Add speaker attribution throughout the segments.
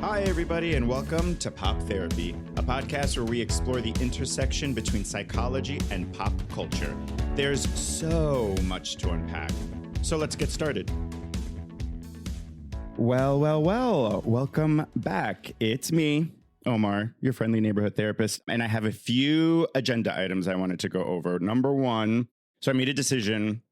Speaker 1: Hi, everybody, and welcome to Pop Therapy, a podcast where we explore the intersection between psychology and pop culture. There's so much to unpack, so let's get started. Well, welcome back. It's me, Omar, your friendly neighborhood therapist, and I have a few agenda items I wanted to go over. Number one, so I made a decision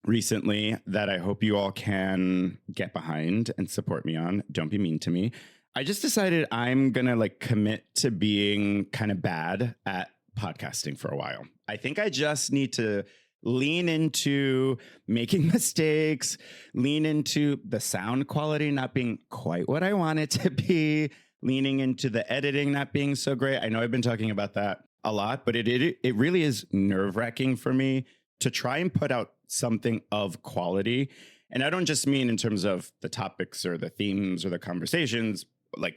Speaker 1: recently that I hope you all can get behind and support me on. Don't be mean to me. I just decided I'm going to commit to being kind of bad at podcasting for a while. I think I just need to lean into making mistakes, lean into the sound quality not being quite what I want it to be, leaning into the editing not being so great. I know I've been talking about that a lot, but it really is nerve-wracking for me to try and put out something of quality. And I don't just mean in terms of the topics or the themes or the conversations,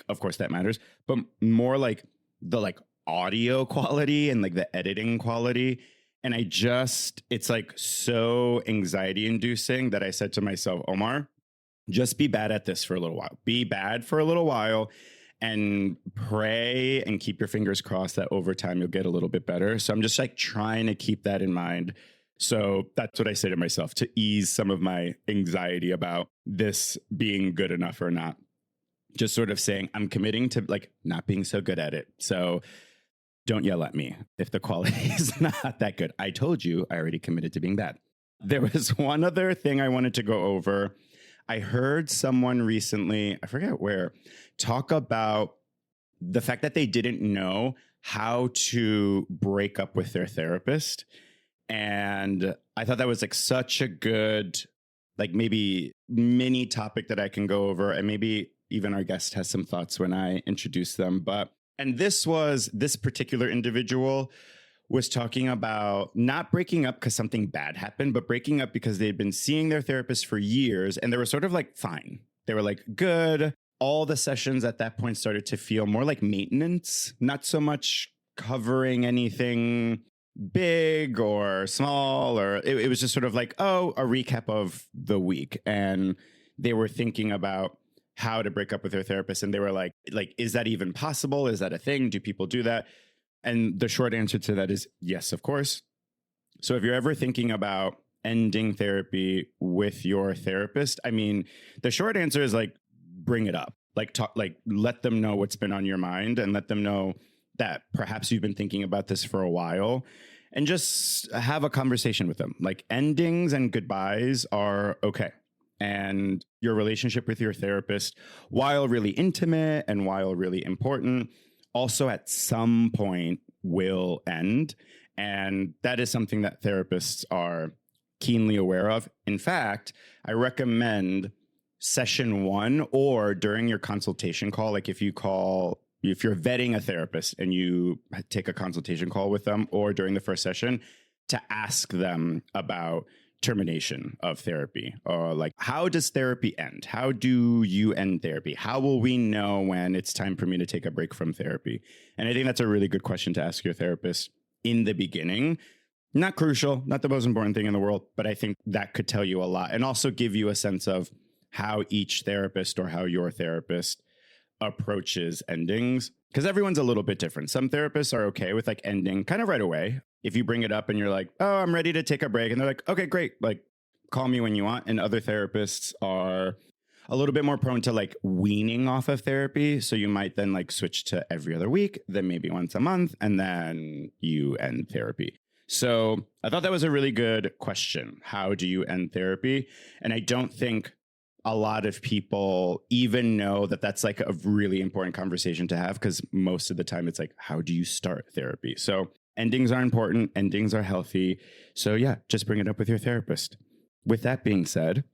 Speaker 1: of course that matters, but more the audio quality and the editing quality. And it's so anxiety inducing that I said to myself, Omar, just be bad at this for a little while. Be bad for a little while and pray and keep your fingers crossed that over time you'll get a little bit better. So I'm just trying to keep that in mind. So that's what I say to myself to ease some of my anxiety about this being good enough or not. Just sort of saying I'm committing to not being so good at it. So don't yell at me if the quality is not that good. I told you I already committed to being bad. There was one other thing I wanted to go over. I heard someone recently, I forget where, talk about the fact that they didn't know how to break up with their therapist. And I thought that was such a good, maybe mini topic that I can go over. And maybe even our guest has some thoughts when I introduce them. And this particular individual was talking about not breaking up because something bad happened, but breaking up because they'd been seeing their therapist for years and they were sort of fine. They were good. All the sessions at that point started to feel more like maintenance, not so much covering anything big or small, or it was just sort of a recap of the week. And they were thinking about how to break up with their therapist. And they were like, is that even possible? Is that a thing? Do people do that? And the short answer to that is yes, of course. So if you're ever thinking about ending therapy with your therapist, I mean, the short answer is bring it up, let them know what's been on your mind and let them know that perhaps you've been thinking about this for a while and just have a conversation with them. Endings and goodbyes are okay. And your relationship with your therapist, while really intimate and while really important, also at some point will end. And that is something that therapists are keenly aware of. In fact, I recommend session one or during your consultation call, if you're vetting a therapist and you take a consultation call with them or during the first session, to ask them about termination of therapy, or how does therapy end? How do you end therapy? How will we know when it's time for me to take a break from therapy? And I think that's a really good question to ask your therapist in the beginning. Not crucial, not the most important thing in the world, but I think that could tell you a lot and also give you a sense of how each therapist or how your therapist approaches endings, because everyone's a little bit different. Some therapists are okay with ending kind of right away. If you bring it up and you're oh, I'm ready to take a break, and they're okay, great, call me when you want. And other therapists are a little bit more prone to weaning off of therapy. So you might then switch to every other week, then maybe once a month, and then you end therapy. So I thought that was a really good question. How do you end therapy? And I don't think a lot of people even know that that's a really important conversation to have, because most of the time it's how do you start therapy? So endings are important. Endings are healthy. So yeah, just bring it up with your therapist. With that being said,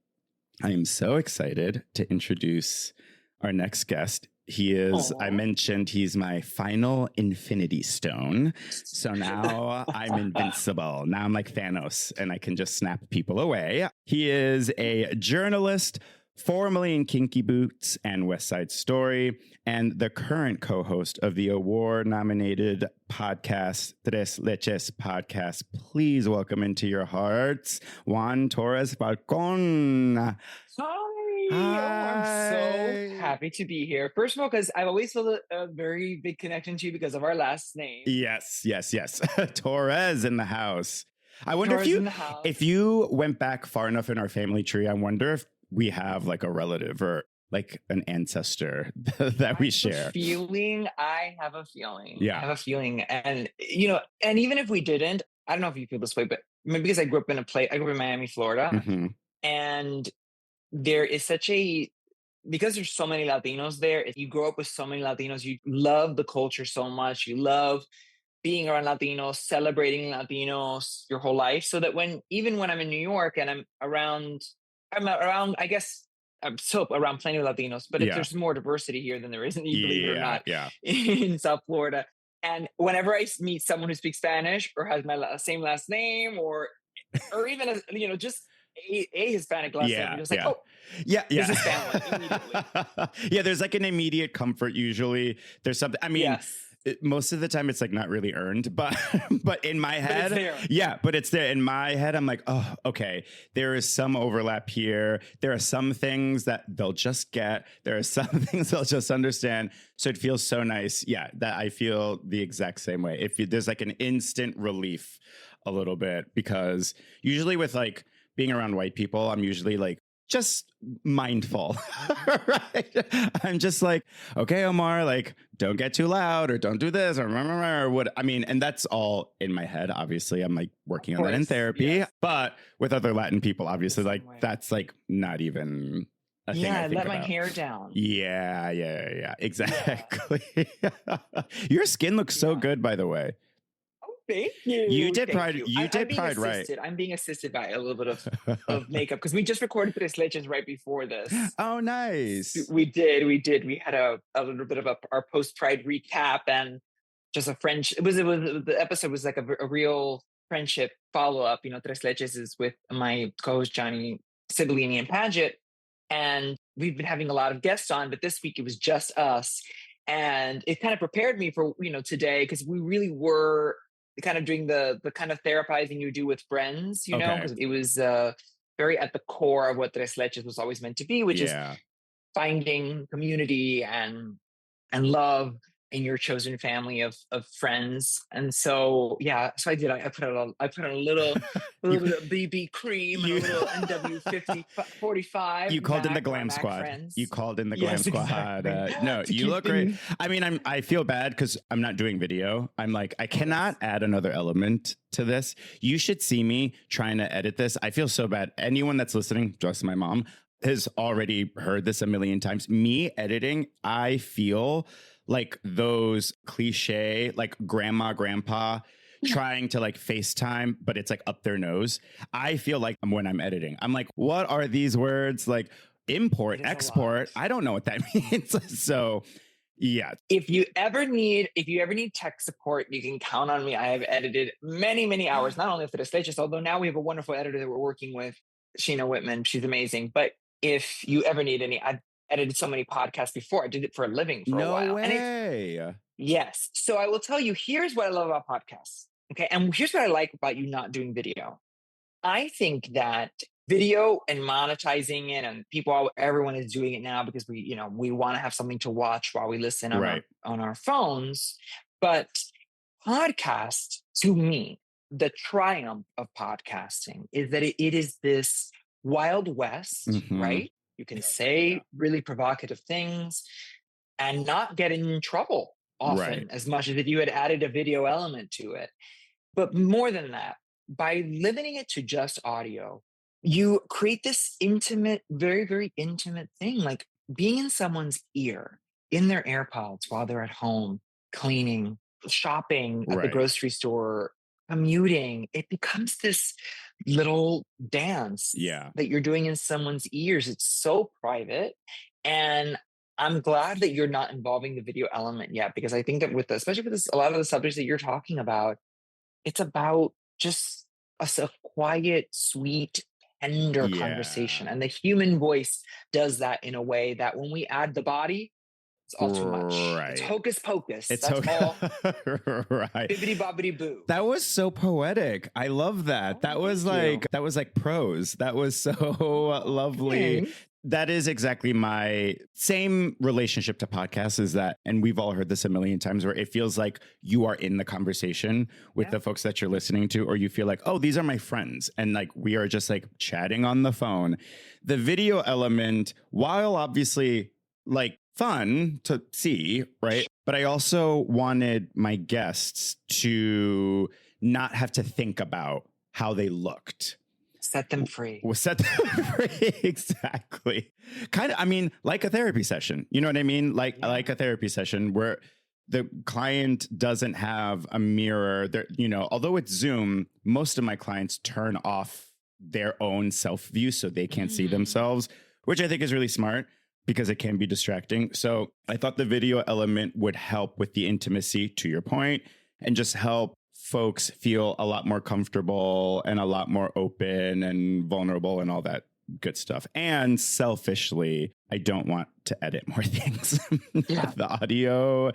Speaker 1: I am so excited to introduce our next guest. He is, I mentioned, he's my final infinity stone. So now I'm invincible. Now I'm like Thanos and I can just snap people away. He is a journalist, formerly in Kinky Boots and West Side Story, and the current co-host of the award-nominated podcast, Tres Leches podcast. Please welcome into your hearts, Juan Torres-Falcon.
Speaker 2: Hi. Oh, I'm so happy to be here. First of all, because I've always felt a very big connection to you because of our last name.
Speaker 1: Yes, yes, yes. Torres in the house. I wonder
Speaker 2: Torres in the house.
Speaker 1: if you went back far enough in our family tree, I wonder if we have like a relative or like an ancestor that we share.
Speaker 2: I have a feeling.
Speaker 1: Yeah.
Speaker 2: I have a feeling. And, and even if we didn't, I don't know if you feel this way, but maybe because I grew up in Miami, Florida.
Speaker 1: Mm-hmm.
Speaker 2: And there is because there's so many Latinos there, if you grow up with so many Latinos, you love the culture so much. You love being around Latinos, celebrating Latinos your whole life. So that even when I'm in New York and I'm around, I guess, I'm still around plenty of Latinos, but if there's more diversity here than there is, believe it or not, in South Florida. And whenever I meet someone who speaks Spanish or has my same last name, or even just a Hispanic last name, you're just like, this is family immediately.
Speaker 1: Yeah, there's like an immediate comfort. Usually, there's something. I mean.
Speaker 2: Yes.
Speaker 1: Most of the time it's like not really earned, but in my head, but it's there. In my head, I'm like, oh, okay, there is some overlap here. There are some things that they'll just get. There are some things they'll just understand. So it feels so nice. Yeah, that I feel the exact same way. There's like an instant relief a little bit, because usually with like being around white people, I'm usually like, just mindful, right? I'm just like, okay, Omar, like, don't get too loud or don't do this or what. I mean, and that's all in my head. Obviously, I'm like working on that in therapy, but with other Latin people, obviously, like that's like not even a thing I think
Speaker 2: let
Speaker 1: about.
Speaker 2: my hair down.
Speaker 1: Yeah, exactly. Your skin looks so good, by the way.
Speaker 2: Thank you.
Speaker 1: You did Pride. You did Pride, right?
Speaker 2: I'm being assisted by a little bit of makeup because we just recorded Tres Leches right before this.
Speaker 1: Oh, nice.
Speaker 2: We did. We had a little bit of our post Pride recap and just a friendship. It was the episode was like a real friendship follow up. Tres Leches is with my co-host Johnny Sibolini and Paget, and we've been having a lot of guests on, but this week it was just us, and it kind of prepared me for today, because we really were kind of doing the kind of therapizing you do with friends, because it was very at the core of what Tres Leches was always meant to be, which is finding community and love in your chosen family of friends. And so so I did. I put on a little bit of BB cream and a little NW 45.
Speaker 1: You called in the glam squad.
Speaker 2: Friends.
Speaker 1: You called in the glam squad.
Speaker 2: Exactly.
Speaker 1: No, you look great. I mean, I feel bad because I'm not doing video. I'm like, I cannot add another element to this. You should see me trying to edit this. I feel so bad. Anyone that's listening, just my mom, has already heard this a million times. Me editing, I feel like those cliche, like grandpa trying to like FaceTime, but it's like up their nose. I feel like when I'm editing, I'm like, what are these words? Like import, export. I don't know what that means. So yeah.
Speaker 2: If you ever need tech support, you can count on me. I have edited many, many hours, not only for the stages, although now we have a wonderful editor that we're working with, Sheena Whitman. She's amazing. But if you ever need any, I've edited so many podcasts before. I did it for a living for a while.
Speaker 1: No way.
Speaker 2: Yes. So I will tell you, here's what I love about podcasts. Okay. And here's what I like about you not doing video. I think that video and monetizing it, and everyone is doing it now because we want to have something to watch while we listen on our phones. But podcast, to me, the triumph of podcasting is that it is this Wild West, right? You can say really provocative things and not get in trouble often as much as if you had added a video element to it. But more than that, by limiting it to just audio, you create this intimate, very, very intimate thing, like being in someone's ear, in their AirPods while they're at home, cleaning, shopping at the grocery store, commuting. It becomes this little dance that you're doing in someone's ears. It's so private. And I'm glad that you're not involving the video element yet, because I think that especially with a lot of the subjects that you're talking about, it's about just a quiet, sweet, tender conversation. And the human voice does that in a way that when we add the body, it's all too much. It's hocus pocus. That's all. Bibbidi bobbidi boo.
Speaker 1: That was so poetic. I love that. That was like prose. That was so lovely. That is exactly my same relationship to podcasts is that, and we've all heard this a million times, where it feels like you are in the conversation with the folks that you're listening to, or you feel like, oh, these are my friends. And like, we are just like chatting on the phone. The video element, while obviously like fun to see, right? But I also wanted my guests to not have to think about how they looked.
Speaker 2: Set them free.
Speaker 1: Was set them free. Exactly. Kind of, I mean, like a therapy session. You know what I mean? Like a therapy session where the client doesn't have a mirror. You know, although it's Zoom, most of my clients turn off their own self view so they can't see themselves, which I think is really smart because it can be distracting. So I thought the video element would help with the intimacy, to your point, and just help folks feel a lot more comfortable and a lot more open and vulnerable and all that good stuff. And selfishly, I don't want to edit more things. The audio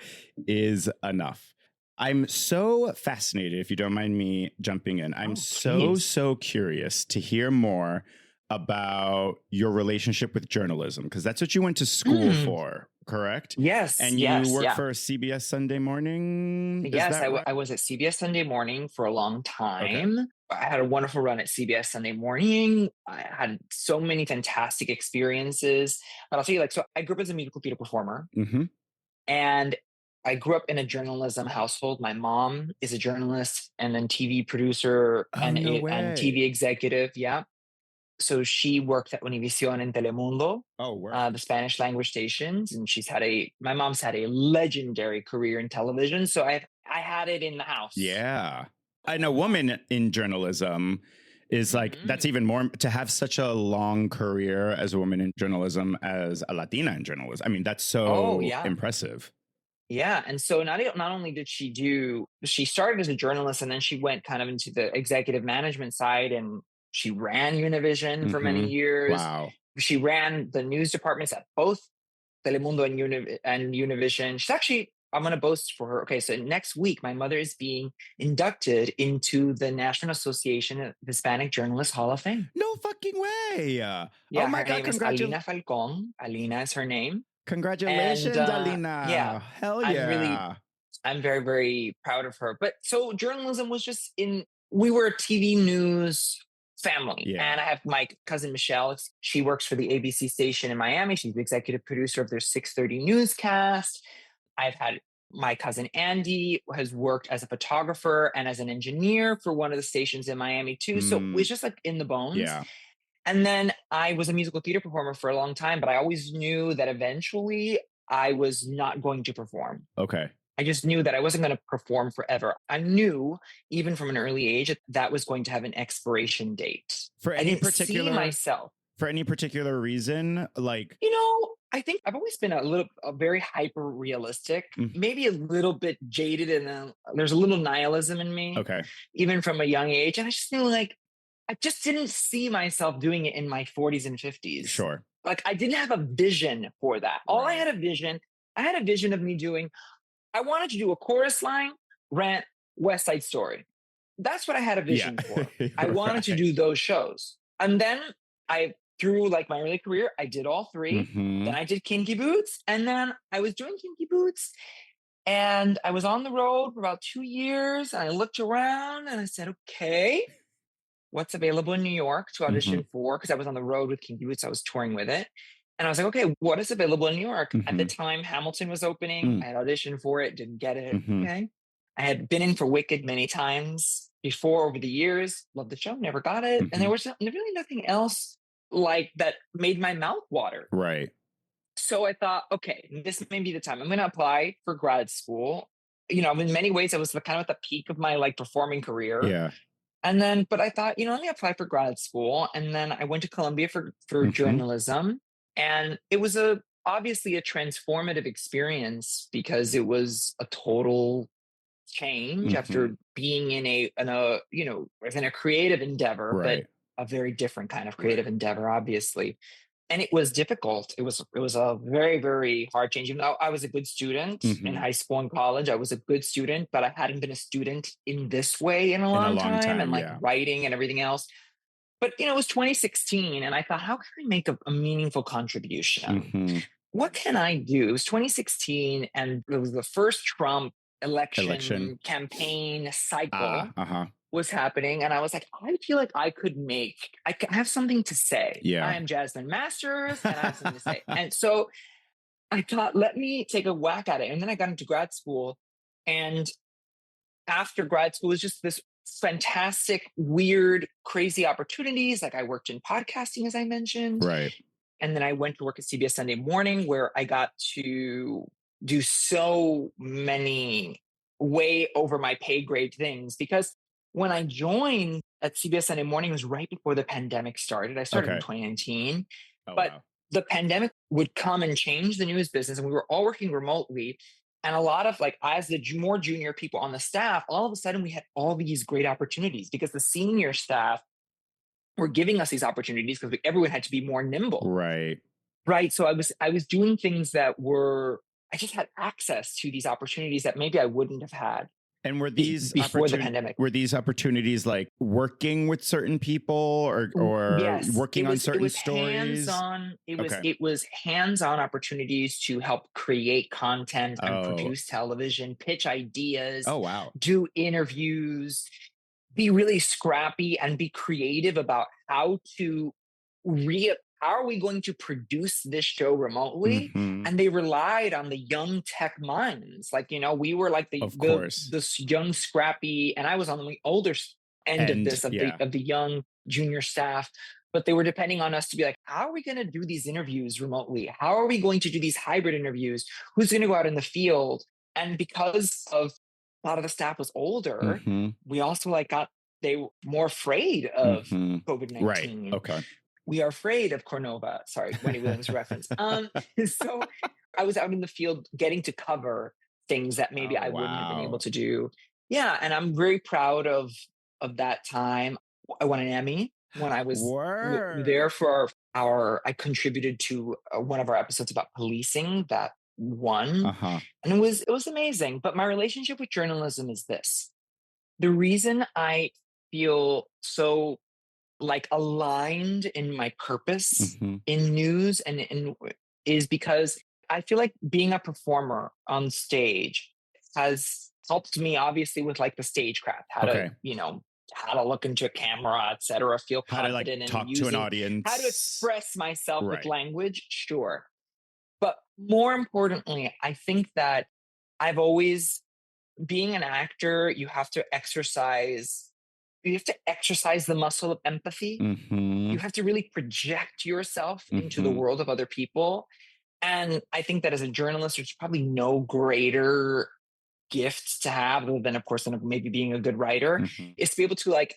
Speaker 1: is enough. I'm so fascinated, if you don't mind me jumping in. I'm so curious to hear more about your relationship with journalism, because that's what you went to school for, correct?
Speaker 2: Yes.
Speaker 1: And you work for CBS Sunday Morning?
Speaker 2: Yes, I was at CBS Sunday Morning for a long time. Okay. I had a wonderful run at CBS Sunday Morning. I had so many fantastic experiences. But I'll tell you, like, so I grew up as a musical theater performer. And I grew up in a journalism household. My mom is a journalist and then TV producer and TV executive. Yeah. So she worked at Univision and Telemundo, the Spanish language stations, and my mom's had a legendary career in television. So I had it in the house. Yeah.
Speaker 1: And a woman in journalism is like, that's even more, to have such a long career as a woman in journalism, as a Latina in journalism. I mean, that's so impressive.
Speaker 2: Yeah. And so not only did she started as a journalist, and then she went kind of into the executive management side, and she ran Univision for many years.
Speaker 1: Wow.
Speaker 2: She ran the news departments at both Telemundo and Univision. She's actually, I'm going to boast for her. Okay, so next week, my mother is being inducted into the National Association of Hispanic Journalists Hall of Fame.
Speaker 1: No fucking way.
Speaker 2: Yeah, oh my God, her name is Alina Falcon. Alina is her name.
Speaker 1: Congratulations, Alina.
Speaker 2: Yeah.
Speaker 1: Hell yeah.
Speaker 2: I'm very, very proud of her. But so journalism was just we were a TV news family. Yeah. And I have my cousin Michelle. She works for the ABC station in Miami. She's the executive producer of their 6:30 newscast. I've had my cousin Andy has worked as a photographer and as an engineer for one of the stations in Miami too. So it's just like in the bones.
Speaker 1: Yeah.
Speaker 2: And then I was a musical theater performer for a long time, but I always knew that eventually I was not going to perform.
Speaker 1: Okay.
Speaker 2: I just knew that I wasn't going to perform forever. I knew, even from an early age, that was going to have an expiration date.
Speaker 1: For any particular
Speaker 2: see myself.
Speaker 1: For any particular reason, like,
Speaker 2: I think I've always been a very hyper realistic, maybe a little bit jaded, and there's a little nihilism in me.
Speaker 1: Okay.
Speaker 2: Even from a young age, and I just knew I just didn't see myself doing it in my 40s and 50s.
Speaker 1: Sure.
Speaker 2: Like I didn't have a vision for that. I had a vision of me doing. I wanted to do a chorus line, Rent, West Side Story. That's what I had a vision for. I wanted to do those shows. And then through like my early career, I did all three. Then I did Kinky Boots. And then I was doing Kinky Boots. And I was on the road for about 2 years. And I looked around and I said, okay, what's available in New York to audition for? Because I was on the road with Kinky Boots. I was touring with it. And I was like, okay, what is available in New York? At the time, Hamilton was opening. I had auditioned for it, didn't get it. Okay. I had been in for Wicked many times before over the years. Loved the show, never got it. And there was really nothing else like that made my mouth water.
Speaker 1: Right.
Speaker 2: So I thought, okay, this may be the time. I'm going to apply for grad school. In many ways, I was kind of at the peak of my performing career.
Speaker 1: Yeah.
Speaker 2: And then, but I thought, let me apply for grad school. And then I went to Columbia for journalism. And it was obviously a transformative experience because it was a total change after being in a creative endeavor, but a very different kind of creative endeavor, obviously. And it was difficult. It was a very, very hard change. Even though I was a good student in high school and college, I was a good student, but I hadn't been a student in this way in a long time and writing and everything else. But it was 2016, and I thought, how can I make a meaningful contribution?
Speaker 1: Hmm.
Speaker 2: What can I do? It was 2016, and it was the first Trump
Speaker 1: Election.
Speaker 2: election campaign cycle
Speaker 1: Uh-huh.
Speaker 2: was happening. And I was like, I feel like I have something to say.
Speaker 1: Yeah.
Speaker 2: I am Jasmine Masters and I have something to say. And so I thought, let me take a whack at it. And then I got into grad school. And after grad school, it was just this fantastic, weird, crazy opportunities. Like I worked in podcasting, as I mentioned.
Speaker 1: Right.
Speaker 2: And then I went to work at CBS Sunday Morning, where I got to do so many way over my pay grade things. Because when I joined at CBS Sunday Morning, it was right before the pandemic started. I started in
Speaker 1: Okay.
Speaker 2: 2019,
Speaker 1: Oh,
Speaker 2: but
Speaker 1: wow.
Speaker 2: the pandemic would come and change the news business, and we were all working remotely. And a lot of, like, as the more junior people on the staff, all of a sudden we had all these great opportunities because the senior staff were giving us these opportunities because everyone had to be more nimble.
Speaker 1: Right.
Speaker 2: Right. So I was doing things that were, I just had access to these opportunities that maybe I wouldn't have had
Speaker 1: And were these
Speaker 2: before the pandemic.
Speaker 1: opportunities like working with certain people or
Speaker 2: Yes,
Speaker 1: working on certain
Speaker 2: it was
Speaker 1: stories?
Speaker 2: hands-on.
Speaker 1: Okay.
Speaker 2: It was hands-on opportunities to help create content and
Speaker 1: Oh.
Speaker 2: produce television, pitch ideas,
Speaker 1: Oh, wow.
Speaker 2: do interviews, be really scrappy and be creative about how to how are we going to produce this show remotely?
Speaker 1: Hmm.
Speaker 2: And they relied on the young tech minds. Like, we were like
Speaker 1: Of course.
Speaker 2: this young scrappy, and I was on the older end of
Speaker 1: And
Speaker 2: this, of
Speaker 1: yeah.
Speaker 2: the young junior staff. But they were depending on us to be like, how are we going to do these interviews remotely? How are we going to do these hybrid interviews? Who's going to go out in the field? And because of a lot of the staff was older,
Speaker 1: Hmm.
Speaker 2: we also they were more afraid of
Speaker 1: Hmm. Right.
Speaker 2: COVID-19.
Speaker 1: Okay.
Speaker 2: We are afraid of Cornova. Sorry, Wendy Williams reference. So I was out in the field getting to cover things that maybe
Speaker 1: Oh,
Speaker 2: I wouldn't have been able
Speaker 1: wow.
Speaker 2: to do. Yeah, and I'm very proud of that time. I won an Emmy when I was there
Speaker 1: Word.
Speaker 2: for I contributed to one of our episodes about policing that won,
Speaker 1: Uh-huh.
Speaker 2: and it was amazing. But my relationship with journalism is this: the reason I feel so like aligned in my purpose
Speaker 1: Hmm.
Speaker 2: in news is because I feel like being a performer on stage has helped me, obviously, with like the stagecraft,
Speaker 1: Okay.
Speaker 2: how to look into a camera, etc., feel
Speaker 1: How to like
Speaker 2: confident in
Speaker 1: talk to an
Speaker 2: using how to
Speaker 1: audience.
Speaker 2: express myself with
Speaker 1: Right.
Speaker 2: language, sure. But more importantly, I think that I've always, being an actor, you have to exercise the muscle of empathy.
Speaker 1: Hmm.
Speaker 2: You have to really project yourself into the
Speaker 1: Hmm.
Speaker 2: world of other people. And I think that as a journalist, there's probably no greater gift to have, other than, of course, than maybe being a good writer,
Speaker 1: Hmm.
Speaker 2: is to be able to like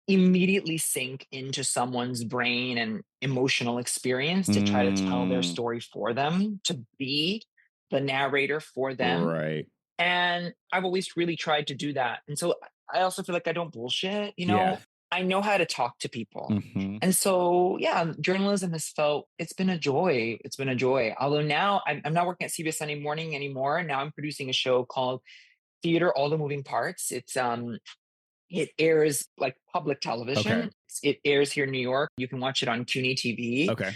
Speaker 2: immediately sink into someone's brain and emotional experience to try to tell their
Speaker 1: Mm.
Speaker 2: story for them, to be the narrator for them.
Speaker 1: Right.
Speaker 2: And I've always really tried to do that. And so I also feel like I don't bullshit,
Speaker 1: Yeah.
Speaker 2: I know how to talk to people.
Speaker 1: Hmm.
Speaker 2: And so, yeah, journalism it's been a joy. It's been a joy. Although now I'm not working at CBS Sunday Morning anymore. Now I'm producing a show called Theater, All the Moving Parts. It airs like public
Speaker 1: Okay.
Speaker 2: television. It airs here in New York. You can watch it on CUNY TV.
Speaker 1: Okay.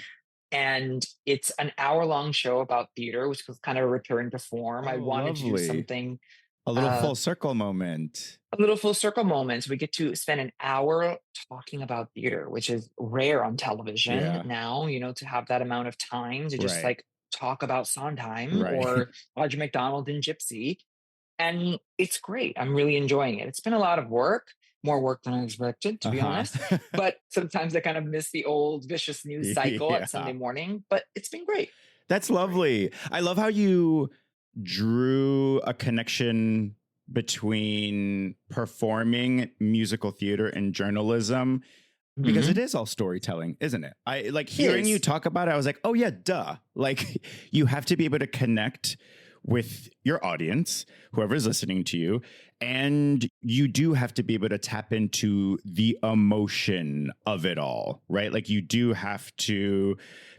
Speaker 2: And it's an hour-long show about theater, which was kind of a return to form. I
Speaker 1: Oh,
Speaker 2: wanted to do
Speaker 1: lovely.
Speaker 2: something,
Speaker 1: A little
Speaker 2: uh,
Speaker 1: full circle moment.
Speaker 2: a little full circle moments. We get to spend an hour talking about theater, which is rare on television
Speaker 1: Yeah.
Speaker 2: now, to have that amount of time to just
Speaker 1: Right.
Speaker 2: like talk about Sondheim
Speaker 1: Right.
Speaker 2: or Audrey McDonald in Gypsy. And it's great. I'm really enjoying it. It's been a lot of work, more work than I expected, to be honest.
Speaker 1: Uh-huh.
Speaker 2: But sometimes I kind of miss the old vicious news cycle at Sunday
Speaker 1: Yeah.
Speaker 2: morning, but it's been great.
Speaker 1: That's lovely. I love how you drew a connection between performing musical theater and journalism, because it is all storytelling, isn't it? I like hearing you talk about it. I was like, oh yeah, duh. Like you have to be able to connect with your audience, whoever's listening to you. And you do have to be able to tap into the emotion of it all, right? Like you do have to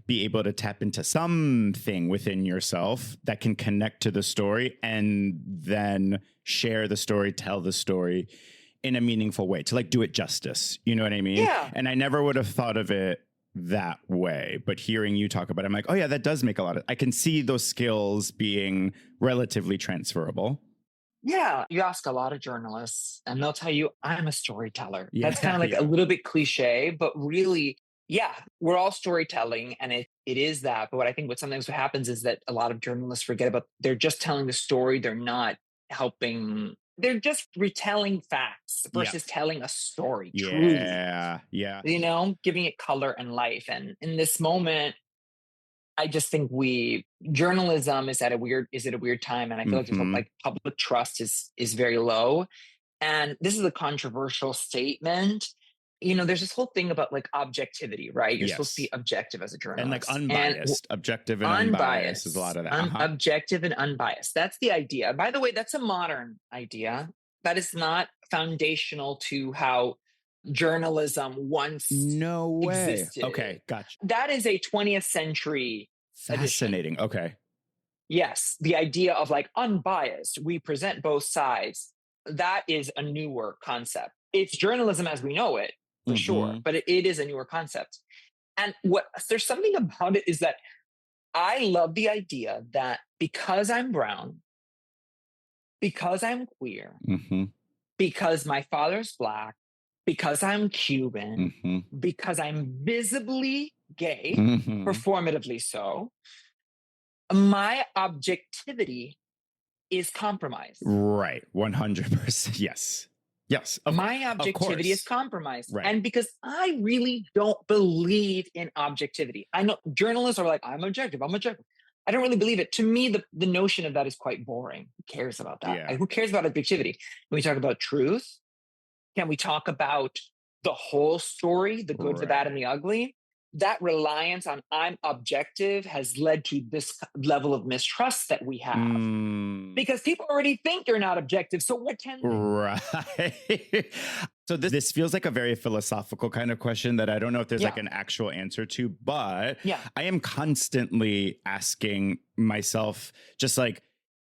Speaker 1: be able to tap into something within yourself that can connect to the story and then share the story, tell the story in a meaningful way, to like do it justice. You know what I mean?
Speaker 2: Yeah.
Speaker 1: And I never would have thought of it that way. But hearing you talk about it, I'm like, oh yeah, that does make a lot of, I can see those skills being relatively transferable.
Speaker 2: Yeah. You ask a lot of journalists and they'll tell you, I'm a storyteller.
Speaker 1: Yeah,
Speaker 2: That's kind of like
Speaker 1: yeah.
Speaker 2: a little bit cliche, but really, yeah, we're all storytelling and it is that. But what sometimes what happens is that a lot of journalists forget about, they're just telling the story. They're not helping. They're just retelling facts versus telling a story. Truly,
Speaker 1: Yeah. Yeah.
Speaker 2: you know, giving it color and life. And in this moment, I just think journalism is at a weird time, and I feel like there's like public trust is very low. And this is a controversial statement. You know, there's this whole thing about like objectivity, right? You're supposed to be objective as a journalist.
Speaker 1: And like unbiased, objective and unbiased is a lot of that.
Speaker 2: Objective and unbiased. That's the idea. By the way, that's a modern idea. That is not foundational to how journalism once existed.
Speaker 1: Okay, gotcha.
Speaker 2: That is a 20th century
Speaker 1: Fascinating.
Speaker 2: edition.
Speaker 1: Okay.
Speaker 2: Yes, the idea of like unbiased, we present both sides. That is a newer concept. It's journalism as we know it, for sure, but it is a newer concept. And there's something about it is that I love the idea that because I'm brown, because I'm queer, because my father's Black, because I'm Cuban, because I'm visibly gay, performatively so, my objectivity is compromised.
Speaker 1: Right. 100%. Yes. Yes.
Speaker 2: My objectivity is compromised.
Speaker 1: Right.
Speaker 2: And because I really don't believe in objectivity. I know journalists are like, I'm objective. I don't really believe it. To me, the notion of that is quite boring. Who cares about that?
Speaker 1: Yeah.
Speaker 2: Like, who cares about objectivity? When we talk about truth, can we talk about the whole story, the good, the bad, and the ugly? That reliance on I'm objective has led to this level of mistrust that we have. Because people already think you're not objective. So what can they?
Speaker 1: Right. So this feels like a very philosophical kind of question that I don't know if there's like an actual answer to, but I am constantly asking myself just like,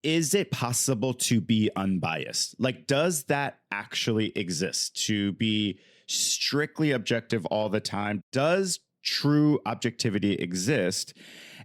Speaker 1: is it possible to be unbiased? Like, does that actually exist, to be strictly objective all the time? Does true objectivity exist?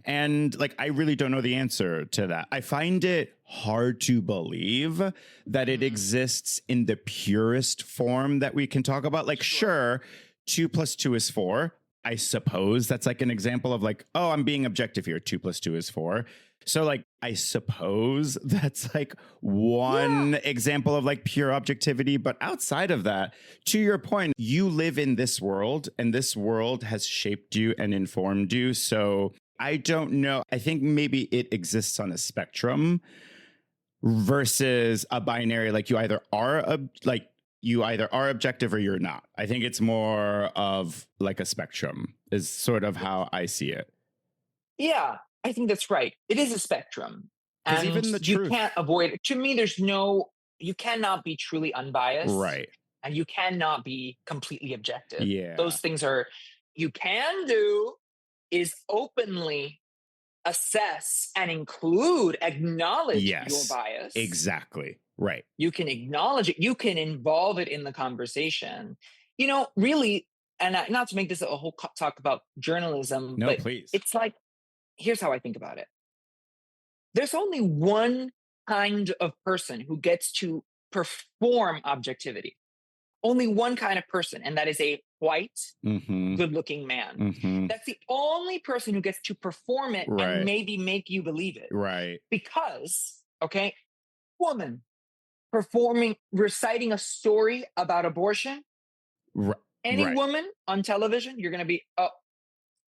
Speaker 1: And like, I really don't know the answer to that. I find it hard to believe that it exists in the purest form that we can talk about. Like, sure, 2 + 2 is 4. I suppose that's like an example of like, oh, I'm being objective here. 2 + 2 is 4. So like, I suppose that's like one example of like pure objectivity. But outside of that, to your point, you live in this world and this world has shaped you and informed you. So I don't know. I think maybe it exists on a spectrum versus a binary. Like you either are objective or you're not. I think it's more of like a spectrum is sort of how I see it.
Speaker 2: Yeah, I think that's right. It is a spectrum. And
Speaker 1: even the
Speaker 2: you
Speaker 1: truth,
Speaker 2: can't avoid it. To me, you cannot be truly unbiased.
Speaker 1: right?
Speaker 2: And you cannot be completely objective.
Speaker 1: Yeah.
Speaker 2: Those things you can do is openly assess and acknowledge your bias.
Speaker 1: Exactly. Right.
Speaker 2: You can acknowledge it. You can involve it in the conversation. You know, really, and not to make this a whole talk about journalism,
Speaker 1: no,
Speaker 2: but
Speaker 1: please.
Speaker 2: It's like, here's how I think about it. There's only one kind of person who gets to perform objectivity. Only one kind of person, and that is a white, good-looking man. That's the only person who gets to perform it and maybe make you believe it.
Speaker 1: Right.
Speaker 2: Because, woman reciting a story about abortion, any woman on television, you're going to be,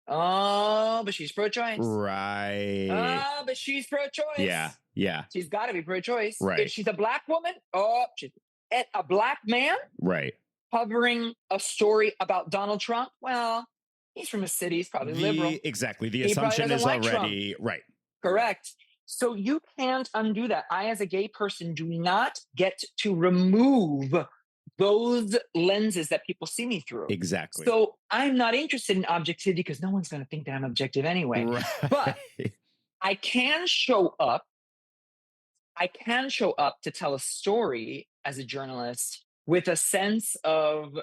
Speaker 2: but she's pro-choice.
Speaker 1: Right.
Speaker 2: But she's pro-choice.
Speaker 1: Yeah. Yeah.
Speaker 2: She's got to be pro-choice.
Speaker 1: Right.
Speaker 2: If she's a Black woman, and a Black man,
Speaker 1: right,
Speaker 2: covering a story about Donald Trump, well, he's from a city, he's probably liberal.
Speaker 1: Exactly. The assumption is already right.
Speaker 2: Correct. So you can't undo that. I, as a gay person, do not get to remove those lenses that people see me through.
Speaker 1: Exactly.
Speaker 2: So I'm not interested in objectivity because no one's going to think that I'm objective anyway.
Speaker 1: Right.
Speaker 2: But I can show up to tell a story as a journalist with a sense of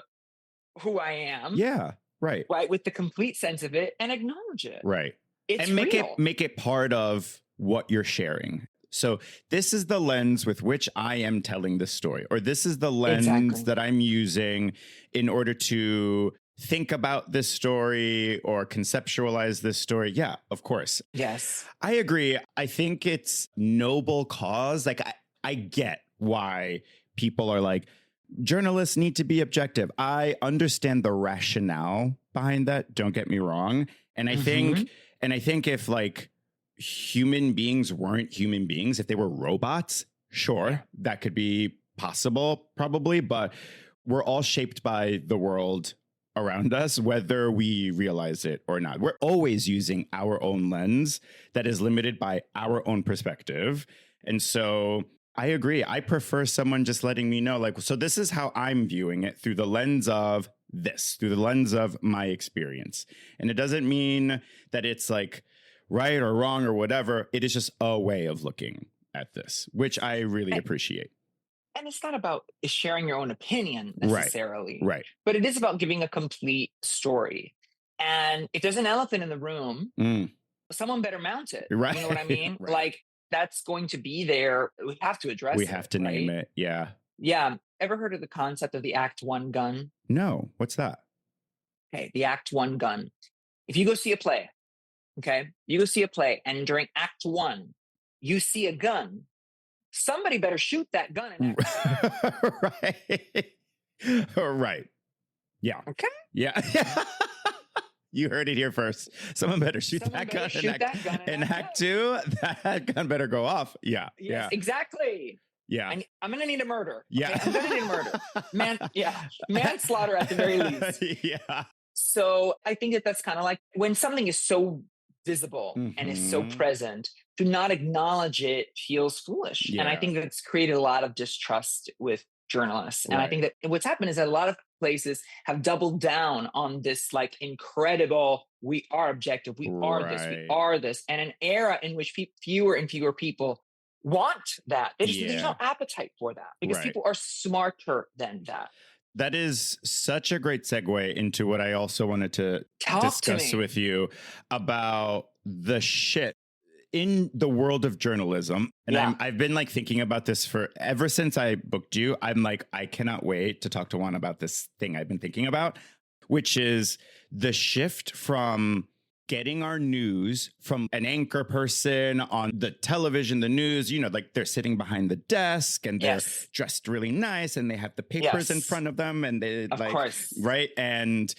Speaker 2: who I am,
Speaker 1: Yeah. Right.
Speaker 2: right? With the complete sense of it, and acknowledge it.
Speaker 1: Right.
Speaker 2: It's
Speaker 1: And
Speaker 2: real.
Speaker 1: make it part of what you're sharing. So this is the lens with which I am telling this story, or this is the lens
Speaker 2: Exactly.
Speaker 1: that I'm using in order to think about this story or conceptualize this story. Yeah, of course.
Speaker 2: Yes.
Speaker 1: I agree. I think it's noble cause. Like I get why people are like, journalists need to be objective. I understand the rationale behind that. Don't get me wrong. And I think if like human beings weren't human beings, if they were robots, sure, that could be possible, probably. But we're all shaped by the world around us, whether we realize it or not. We're always using our own lens that is limited by our own perspective. And so I agree. I prefer someone just letting me know, like, so this is how I'm viewing it through the lens of this, through the lens of my experience. And it doesn't mean that it's like right or wrong or whatever. It is just a way of looking at this, which I really appreciate.
Speaker 2: And it's not about sharing your own opinion necessarily,
Speaker 1: Right.
Speaker 2: but it is about giving a complete story. And if there's an elephant in the room, someone better mount it.
Speaker 1: Right.
Speaker 2: You know what I mean?
Speaker 1: Right.
Speaker 2: Like, that's going to be there. We have to address it.
Speaker 1: We have to name it. Yeah.
Speaker 2: Yeah. Ever heard of the concept of the Act One gun?
Speaker 1: No. What's that?
Speaker 2: Okay. The Act One gun. If you go see a play, okay, you go see a play, and during Act One, you see a gun, somebody better shoot that gun in Act Two.
Speaker 1: Right. Right. Yeah.
Speaker 2: Okay.
Speaker 1: Yeah. You heard it here first. Someone better shoot that gun in Act Two. That gun better go off. Yeah.
Speaker 2: Yes, exactly.
Speaker 1: Yeah.
Speaker 2: I'm going to need a murder.
Speaker 1: Yeah.
Speaker 2: Okay? I'm going to need a murder. Manslaughter at the very least.
Speaker 1: Yeah.
Speaker 2: So I think that's kind of like when something is so visible and is so present, to not acknowledge it feels foolish.
Speaker 1: Yeah.
Speaker 2: And I think that's created a lot of distrust with journalists. And I think that what's happened is that a lot of places have doubled down on this like incredible, we are objective, we are this. And an era in which fewer and fewer people want that. There's no appetite for that because people are smarter than that.
Speaker 1: That is such a great segue into what I also wanted to discuss with you about the shit in the world of journalism. And I've been like thinking about this ever since I booked you. I'm like, I cannot wait to talk to Juan about this thing I've been thinking about, which is the shift from getting our news from an anchor person on the television, the news, you know, like they're sitting behind the desk and they're dressed really nice and they have the papers in front of them and they right. And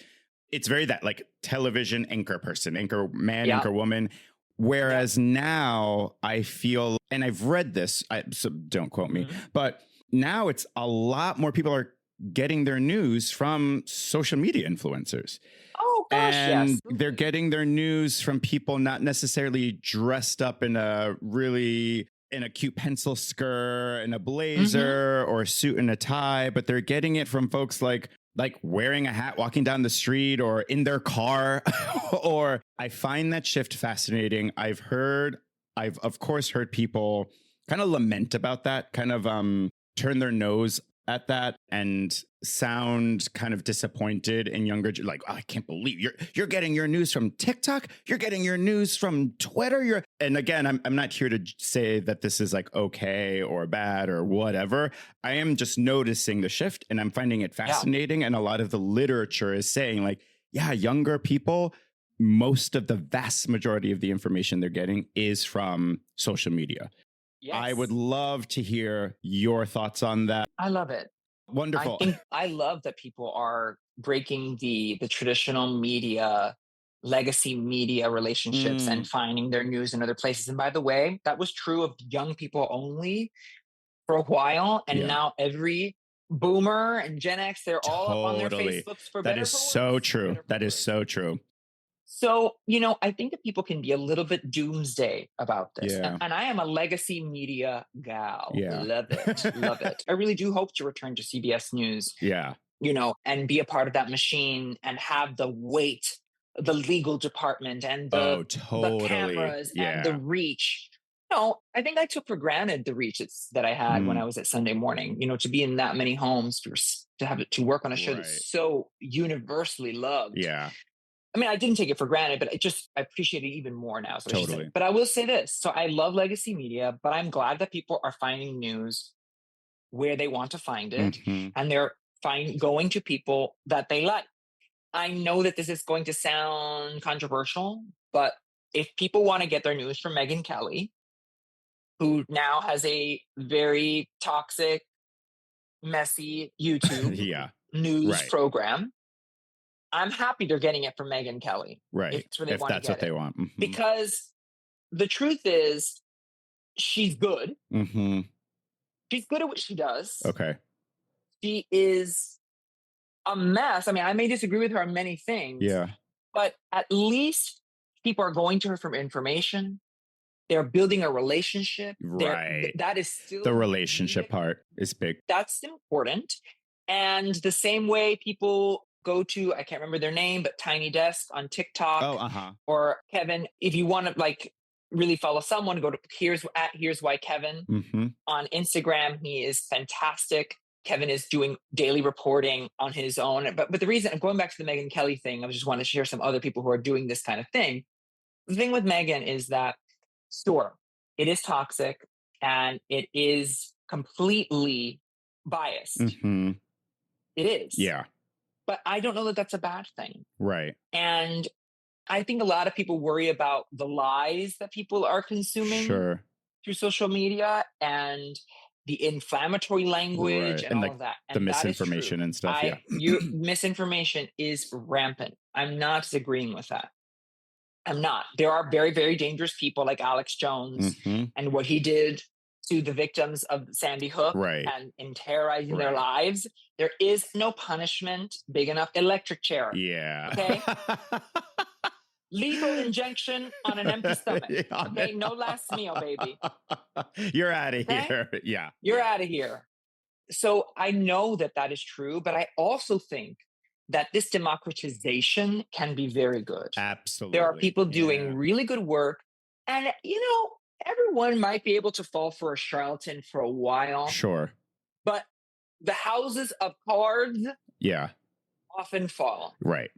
Speaker 1: it's very that like television anchor person, anchor man, anchor woman. Whereas now I feel, and I've read this, so don't quote me, but now it's a lot more people are getting their news from social media influencers.
Speaker 2: Oh, gosh,
Speaker 1: and they're getting their news from people not necessarily dressed up in a cute pencil skirt and a blazer or a suit and a tie, but they're getting it from folks like wearing a hat, walking down the street or in their car. Or I find that shift fascinating. I've of course heard people kind of lament about that, kind of turn their nose at that and sound kind of disappointed in younger, like, oh, I can't believe you're getting your news from TikTok. You're getting your news from Twitter. And again, I'm not here to say that this is like okay or bad or whatever. I am just noticing the shift and I'm finding it fascinating. And a lot of the literature is saying like, yeah, younger people, most of the vast majority of the information they're getting is from social media. Yes. I would love to hear your thoughts on that.
Speaker 2: I love it.
Speaker 1: Wonderful.
Speaker 2: I love that people are breaking the traditional media, legacy media relationships and finding their news in other places. And by the way, that was true of young people only for a while. And now every boomer and Gen X, they're all up on their Facebooks for better.
Speaker 1: That is so true. That is so true.
Speaker 2: So, you know, I think that people can be a little bit doomsday about this.
Speaker 1: Yeah.
Speaker 2: And I am a legacy media gal.
Speaker 1: Yeah.
Speaker 2: Love it. Love it. I really do hope to return to CBS News.
Speaker 1: Yeah.
Speaker 2: You know, and be a part of that machine and have the weight, the legal department and the cameras and the reach No, I think I took for granted the reaches that I had when
Speaker 1: Mm,
Speaker 2: I was at Sunday Morning. To be in that many homes, to have to work on a show
Speaker 1: right.
Speaker 2: that's so universally loved.
Speaker 1: Yeah,
Speaker 2: I mean, I didn't take it for granted, but I appreciate it even more now. So I should say.
Speaker 1: totally.
Speaker 2: But I will say this: so I love legacy media, but I'm glad that people are finding news where they want to find it,
Speaker 1: Hmm.
Speaker 2: and they're going to people that they like. I know that this is going to sound controversial, but if people want to get their news from Megyn Kelly, who now has a very toxic, messy YouTube
Speaker 1: Yeah,
Speaker 2: news
Speaker 1: right,
Speaker 2: program, I'm happy they're getting it from Megyn Kelly if
Speaker 1: right.
Speaker 2: that's where they
Speaker 1: If
Speaker 2: want to
Speaker 1: that's what
Speaker 2: get
Speaker 1: they
Speaker 2: it.
Speaker 1: want. Hmm.
Speaker 2: Because the truth is, she's good.
Speaker 1: Hmm.
Speaker 2: She's good at what she does.
Speaker 1: Okay.
Speaker 2: She is a mess. I mean, I may disagree with her on many things,
Speaker 1: Yeah.
Speaker 2: but at least people are going to her for information. They're building a relationship.
Speaker 1: Right.
Speaker 2: That is
Speaker 1: The
Speaker 2: still
Speaker 1: relationship
Speaker 2: needed.
Speaker 1: part is big.
Speaker 2: That's important. And the same way people go to, I can't remember their name, but Tiny Desk on TikTok,
Speaker 1: Oh, uh-huh.
Speaker 2: or Kevin, if you want to like really follow someone, go to here's why Kevin
Speaker 1: Hmm.
Speaker 2: on Instagram. He is fantastic. Kevin is doing daily reporting on his own. But the reason I'm going back to the Megyn Kelly thing, I just want to share some other people who are doing this kind of thing. The thing with Megyn is that, sure, it is toxic and it is completely biased.
Speaker 1: Hmm.
Speaker 2: It is.
Speaker 1: Yeah.
Speaker 2: But I don't know that that's a bad thing.
Speaker 1: Right.
Speaker 2: And I think a lot of people worry about the lies that people are consuming
Speaker 1: Sure.
Speaker 2: through social media and the inflammatory language
Speaker 1: Right.
Speaker 2: and
Speaker 1: And
Speaker 2: all
Speaker 1: like
Speaker 2: of that.
Speaker 1: the
Speaker 2: And that is true.
Speaker 1: misinformation and stuff. Yeah.
Speaker 2: Your misinformation is rampant. I'm not disagreeing with that. I'm not. There are very, very dangerous people like Alex Jones
Speaker 1: Hmm.
Speaker 2: and what he did to the victims of Sandy Hook
Speaker 1: Right.
Speaker 2: and in terrorizing their
Speaker 1: Right.
Speaker 2: lives. There is no punishment big enough. Electric chair.
Speaker 1: Yeah.
Speaker 2: Okay. Lethal injection on an empty stomach. Okay. No last meal, baby.
Speaker 1: You're out of
Speaker 2: Okay.
Speaker 1: here. Yeah.
Speaker 2: You're out of here. So I know that that is true, but I also think that this democratization can be very good.
Speaker 1: Absolutely.
Speaker 2: There are people doing
Speaker 1: Yeah.
Speaker 2: really good work. And, everyone might be able to fall for a charlatan for a while,
Speaker 1: Sure.
Speaker 2: but the houses of cards
Speaker 1: Yeah.
Speaker 2: often fall,
Speaker 1: Right.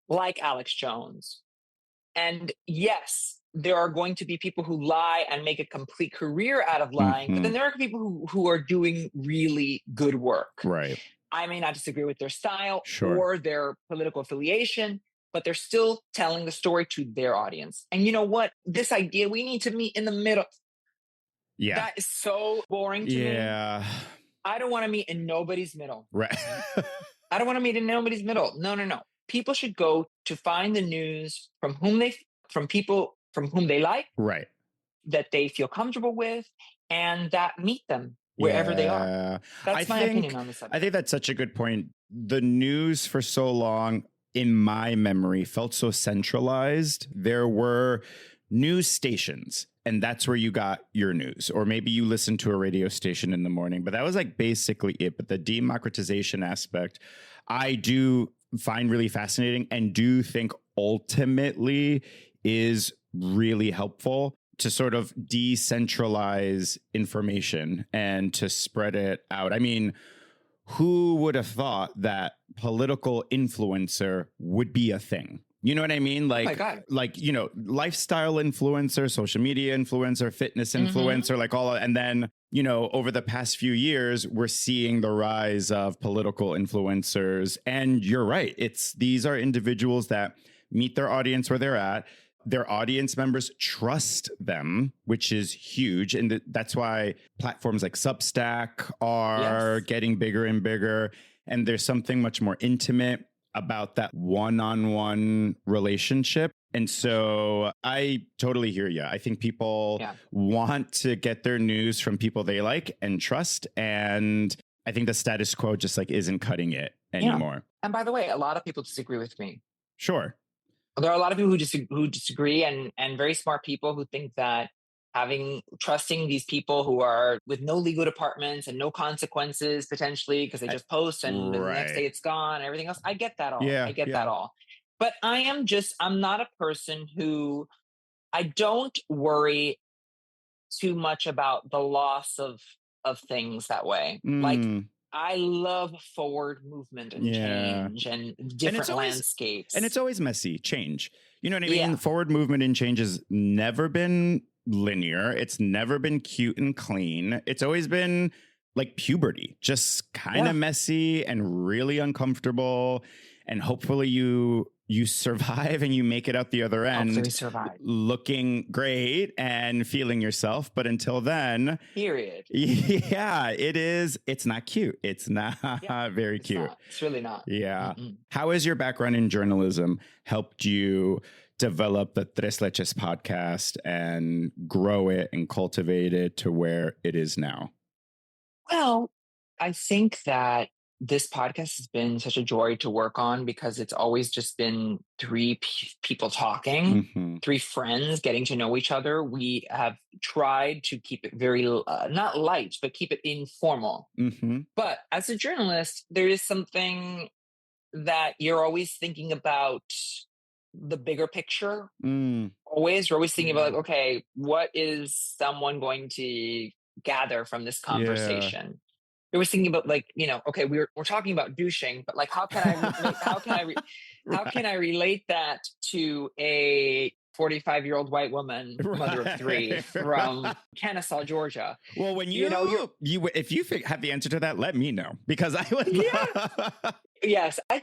Speaker 2: like Alex Jones. And yes, there are going to be people who lie and make a complete career out of lying, but
Speaker 1: Hmm.
Speaker 2: then there are people who are doing really good work.
Speaker 1: Right.
Speaker 2: I may not disagree with their style
Speaker 1: Sure.
Speaker 2: or their political affiliation, but they're still telling the story to their audience. And you know what? This idea, we need to meet in the middle.
Speaker 1: Yeah.
Speaker 2: That is so boring to me.
Speaker 1: Yeah.
Speaker 2: I don't want to meet in nobody's middle.
Speaker 1: Right.
Speaker 2: I don't want to meet in nobody's middle. No, no, no. People should go to find the news from people from whom they like,
Speaker 1: Right.
Speaker 2: that they feel comfortable with, and that meet them wherever they are.
Speaker 1: Yeah.
Speaker 2: That's my opinion on the subject.
Speaker 1: I think that's such a good point. The news for so long, in my memory, felt so centralized. There were news stations, and that's where you got your news. Or maybe you listened to a radio station in the morning, but that was like basically it. But the democratization aspect, I do find really fascinating and do think ultimately is really helpful to sort of decentralize information and to spread it out. I mean, who would have thought that political influencer would be a thing? You know what I mean? Like,
Speaker 2: my God.
Speaker 1: Lifestyle influencer, social media influencer, fitness influencer, like all. And then, over the past few years, we're seeing the rise of political influencers. And you're right. These are individuals that meet their audience where they're at. Their audience members trust them, which is huge. And that's why platforms like Substack are getting bigger and bigger. And there's something much more intimate about that one-on-one relationship. And so I totally hear you. I think people want to get their news from people they like and trust. And I think the status quo just like isn't cutting it anymore.
Speaker 2: Yeah. And by the way, a lot of people disagree with me.
Speaker 1: Sure.
Speaker 2: There are a lot of people who disagree and very smart people who think that trusting these people who are with no legal departments and no consequences potentially because they just post and the next day it's gone and everything else. I get that all. I get that all. But I'm not a person who, I don't worry too much about the loss of things that way. Like,
Speaker 1: Mm,
Speaker 2: I love forward movement and
Speaker 1: yeah.
Speaker 2: change and
Speaker 1: And it's
Speaker 2: different
Speaker 1: always
Speaker 2: landscapes.
Speaker 1: messy change. You know what I mean?
Speaker 2: Yeah.
Speaker 1: Forward movement and change has never been linear. It's never been cute and clean. It's always been like puberty, just kind
Speaker 2: Yeah.
Speaker 1: of messy and really uncomfortable. And hopefully you survive and you make it out the other
Speaker 2: Hopefully
Speaker 1: end
Speaker 2: we survive.
Speaker 1: looking great and feeling yourself. But until then,
Speaker 2: Period.
Speaker 1: yeah, it's not cute. It's not
Speaker 2: Yeah.
Speaker 1: very
Speaker 2: It's
Speaker 1: cute.
Speaker 2: not. It's really not.
Speaker 1: Yeah.
Speaker 2: Mm-mm.
Speaker 1: How has your background in journalism helped you develop the Tres Leches podcast and grow it and cultivate it to where it is now?
Speaker 2: Well, I think that this podcast has been such a joy to work on because it's always just been three people talking,
Speaker 1: Mm-hmm.
Speaker 2: three friends getting to know each other. We have tried to keep it very, not light, but keep it informal.
Speaker 1: Mm-hmm.
Speaker 2: But as a journalist, there is something that you're always thinking about the bigger picture. Always, you're always thinking about, like, okay, what is someone going to gather from this conversation? You're always thinking about, like, okay, we're talking about douching, but like, how can I relate that to a 45-year-old white woman, mother of three from Kennesaw, Georgia?
Speaker 1: Well, when if you have the answer to that, let me know because I would.
Speaker 2: Yeah. Yes, I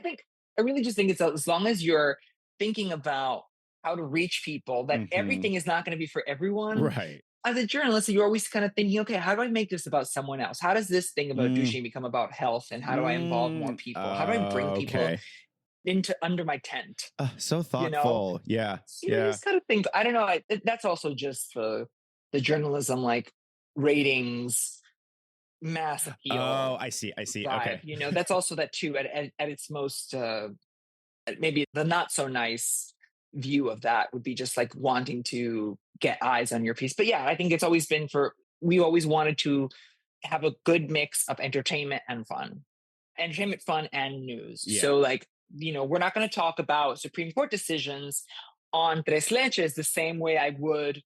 Speaker 2: really just think it's as long as you're thinking about how to reach people, that everything is not going to be for everyone.
Speaker 1: Right.
Speaker 2: As a journalist, you're always kind of thinking, okay, how do I make this about someone else? How does this thing about douching become about health? And how do I involve more people? How do I bring people into under my tent?
Speaker 1: So thoughtful. Yeah.
Speaker 2: You just gotta think. I don't know. That's also just the journalism, like, ratings, mass appeal.
Speaker 1: Oh, I see.
Speaker 2: Vibe.
Speaker 1: Okay.
Speaker 2: That's also that too at its most, maybe the not so nice view of that would be just like wanting to get eyes on your piece. But yeah, I think it's always been we always wanted to have a good mix of entertainment, fun and news.
Speaker 1: Yeah.
Speaker 2: So, like, we're not going to talk about Supreme Court decisions on Tres Leches the same way I would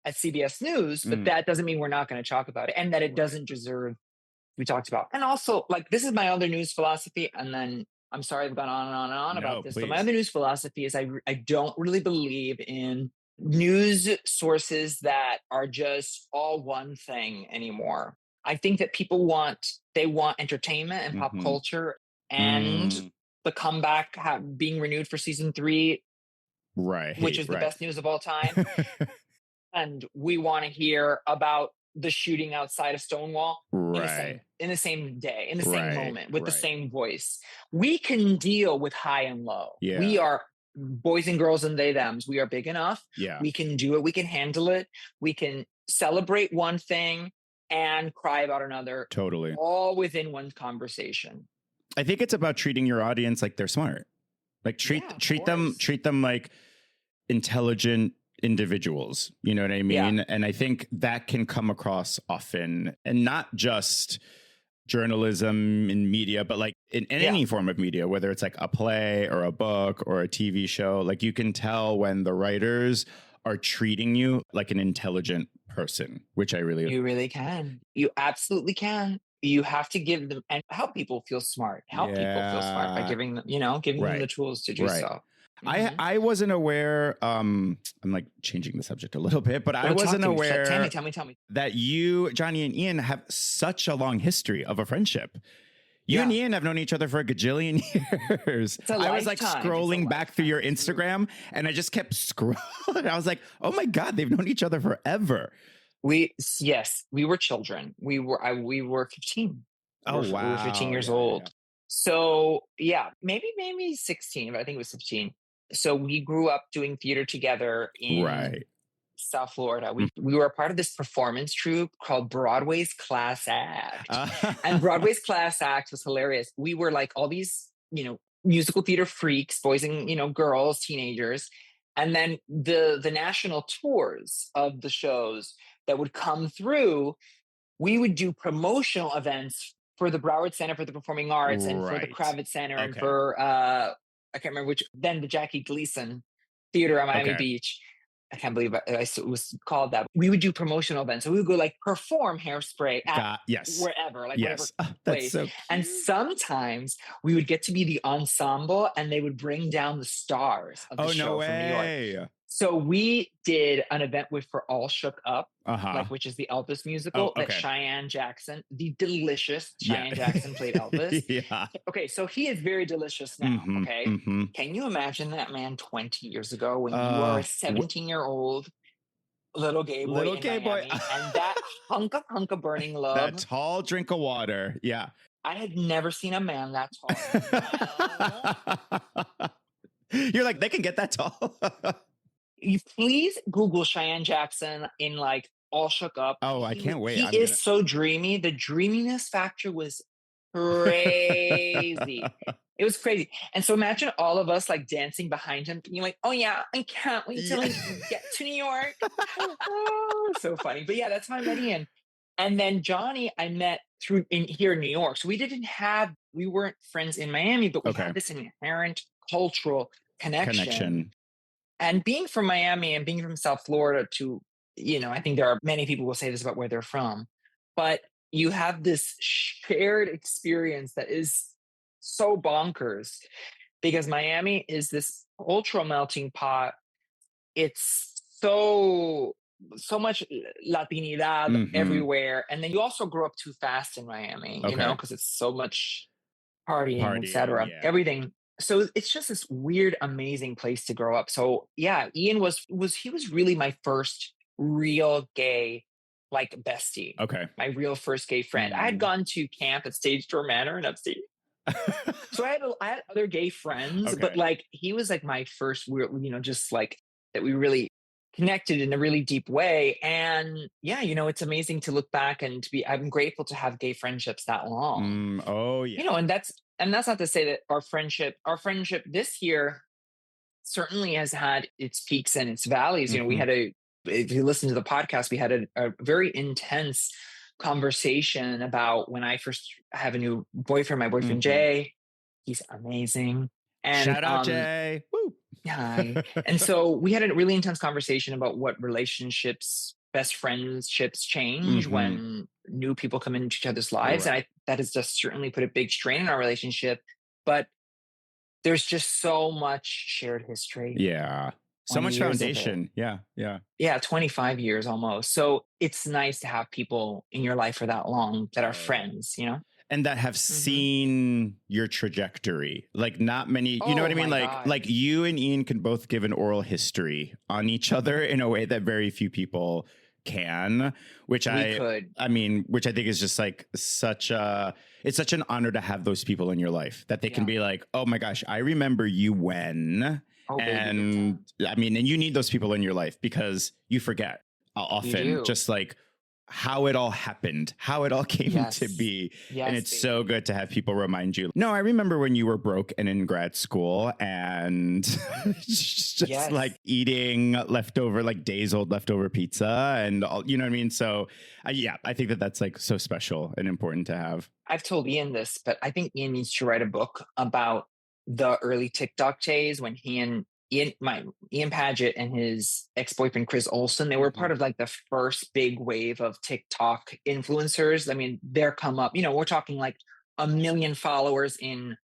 Speaker 2: at CBS News, but that doesn't mean we're not going to talk about it and that it doesn't deserve we talked about. And also, like, this is my other news philosophy. And then I'm sorry I've gone on and on and on about this,
Speaker 1: please.
Speaker 2: but my other news philosophy is I don't really believe in news sources that are just all one thing anymore. I think that people want entertainment and pop culture, and the comeback being renewed for season 3,
Speaker 1: right?
Speaker 2: Which is the best news of all time. And we want to hear about the shooting outside of Stonewall in the same day, in the same moment, with the same voice. We can deal with high and low.
Speaker 1: Yeah.
Speaker 2: We are boys and girls and they thems. We are big enough.
Speaker 1: Yeah.
Speaker 2: We can do it. We can handle it. We can celebrate one thing and cry about another.
Speaker 1: Totally.
Speaker 2: All within one conversation.
Speaker 1: I think it's about treating your audience like they're smart. Like treat them like intelligent individuals. You know what I mean? Yeah. And I think that can come across often, and not just journalism in media, but like in any form of media, whether it's like a play or a book or a TV show. Like, you can tell when the writers are treating you like an intelligent person, which you
Speaker 2: really can. You absolutely can. You have to give them and help people feel smart. Help people feel smart by giving them, them the tools to do so.
Speaker 1: I wasn't aware. I'm like changing the subject a little bit, but I wasn't aware.
Speaker 2: Tell me
Speaker 1: that you, Johnny, and Ian have such a long history of a friendship. You and Ian have known each other for a gajillion years. I was like scrolling back through your Instagram, and I just kept scrolling. I was like, oh my God, they've known each other forever.
Speaker 2: We were children. We were 15.
Speaker 1: Oh, wow.
Speaker 2: We were 15 years old. Yeah. So maybe 16, but I think it was 15. So we grew up doing theater together in South Florida. We were a part of this performance troupe called Broadway's Class Act. And Broadway's Class Act was hilarious. We were like all these, musical theater freaks, boys and, girls, teenagers. And then the national tours of the shows that would come through, we would do promotional events for the Broward Center for the Performing Arts and for the Kravitz Center and for I can't remember which, then the Jackie Gleason Theater on Miami Beach. I can't believe it was called that. We would do promotional events. So we would go like perform Hairspray at
Speaker 1: Yes.
Speaker 2: wherever, like whatever
Speaker 1: Yes. Oh, that's
Speaker 2: place.
Speaker 1: so cute.
Speaker 2: And sometimes we would get to be the ensemble and they would bring down the stars of the show from New York.
Speaker 1: Way.
Speaker 2: So we did an event for All Shook Up,
Speaker 1: Uh-huh.
Speaker 2: which is the Elvis musical that
Speaker 1: okay.
Speaker 2: Cheyenne Jackson, the delicious
Speaker 1: Yeah.
Speaker 2: Cheyenne Jackson played Elvis.
Speaker 1: Yeah.
Speaker 2: Okay, so he is very delicious now,
Speaker 1: Mhm,
Speaker 2: okay?
Speaker 1: mhm.
Speaker 2: Can you imagine that man 20 years ago when you are a 17-year-old little gay boy
Speaker 1: Little
Speaker 2: in
Speaker 1: gay boy.
Speaker 2: Miami and that hunk of burning love?
Speaker 1: That tall drink of water. Yeah.
Speaker 2: I had never seen a man that tall.
Speaker 1: You're like, they can get that tall.
Speaker 2: You please Google Cheyenne Jackson in like All Shook Up.
Speaker 1: Oh, I can't wait.
Speaker 2: He is so dreamy. The dreaminess factor was crazy. It was crazy. And so imagine all of us like dancing behind him. You're like, oh yeah, I can't wait till I get to New York. Oh, so funny. But yeah, that's how I met Ian. And then Johnny, I met here in New York. So we weren't friends in Miami, but we had this inherent cultural connection. And being from Miami and being from South Florida too, I think there are many people will say this about where they're from, but you have this shared experience that is so bonkers because Miami is this ultra melting pot. It's so much Latinidad everywhere. And then you also grow up too fast in Miami, because it's so much partying, etc. Everything. So it's just this weird, amazing place to grow up. So yeah, Ian was really my first real gay, like bestie.
Speaker 1: Okay.
Speaker 2: My real first gay friend. I had gone to camp at Stage Door Manor in upstate. So I had other gay friends, but like he was like my first, just like that we really connected in a really deep way. And yeah, it's amazing to look back and I'm grateful to have gay friendships that long.
Speaker 1: Oh yeah.
Speaker 2: And that's not to say that our friendship this year certainly has had its peaks and its valleys. We had if you listen to the podcast, we had a very intense conversation about when I first have a new boyfriend, my boyfriend, Jay. He's amazing. And
Speaker 1: shout out Jay. Woo.
Speaker 2: Hi. And so we had a really intense conversation about what relationships, best friendships change when new people come into each other's lives. And that has just certainly put a big strain in our relationship. But there's just so much shared history.
Speaker 1: Yeah. So much foundation. Yeah. Yeah.
Speaker 2: Yeah. 25 years almost. So it's nice to have people in your life for that long that are friends,
Speaker 1: and that have seen your trajectory. Like not many, you know what I mean? Like you and Ian can both give an oral history on each other in a way that very few people can, which I think is just like it's such an honor to have those people in your life that they can be like, oh my gosh, I remember you when, and I mean, and you need those people in your life because you forget often just like how it all happened, how it all came to be. Yes, and it's so good to have people remind you. No, I remember when you were broke and in grad school and just like eating leftover, like days old leftover pizza and all, you know what I mean? So I think that's like so special and important to have.
Speaker 2: I've told Ian this, but I think Ian needs to write a book about the early TikTok days when Ian Paget and his ex-boyfriend Chris Olsen, they were part of like the first big wave of TikTok influencers. I mean, they're come up, we're talking like 1 million followers in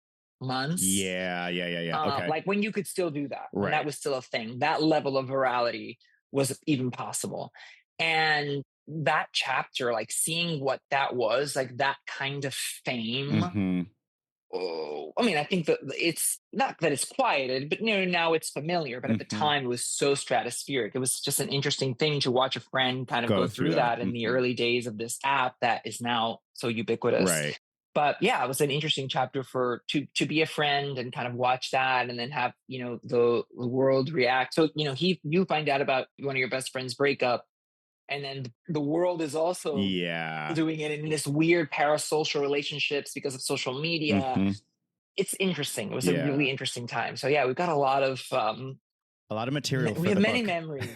Speaker 2: months.
Speaker 1: Yeah. Okay.
Speaker 2: Like when you could still do that, when that was still a thing, that level of virality was even possible. And that chapter, like seeing what that was, like that kind of fame. I mean, I think that it's not that it's quieted, but now it's familiar. But at the time, it was so stratospheric. It was just an interesting thing to watch a friend kind of go through that in the early days of this app that is now so ubiquitous.
Speaker 1: Right.
Speaker 2: But yeah, it was an interesting chapter to be a friend and kind of watch that and then have, the world react. So, you find out about one of your best friends' breakup. And then the world is also doing it in this weird parasocial relationships because of social media. It's interesting. It was a really interesting time. So yeah, we've got a lot of
Speaker 1: material.
Speaker 2: We have many memories.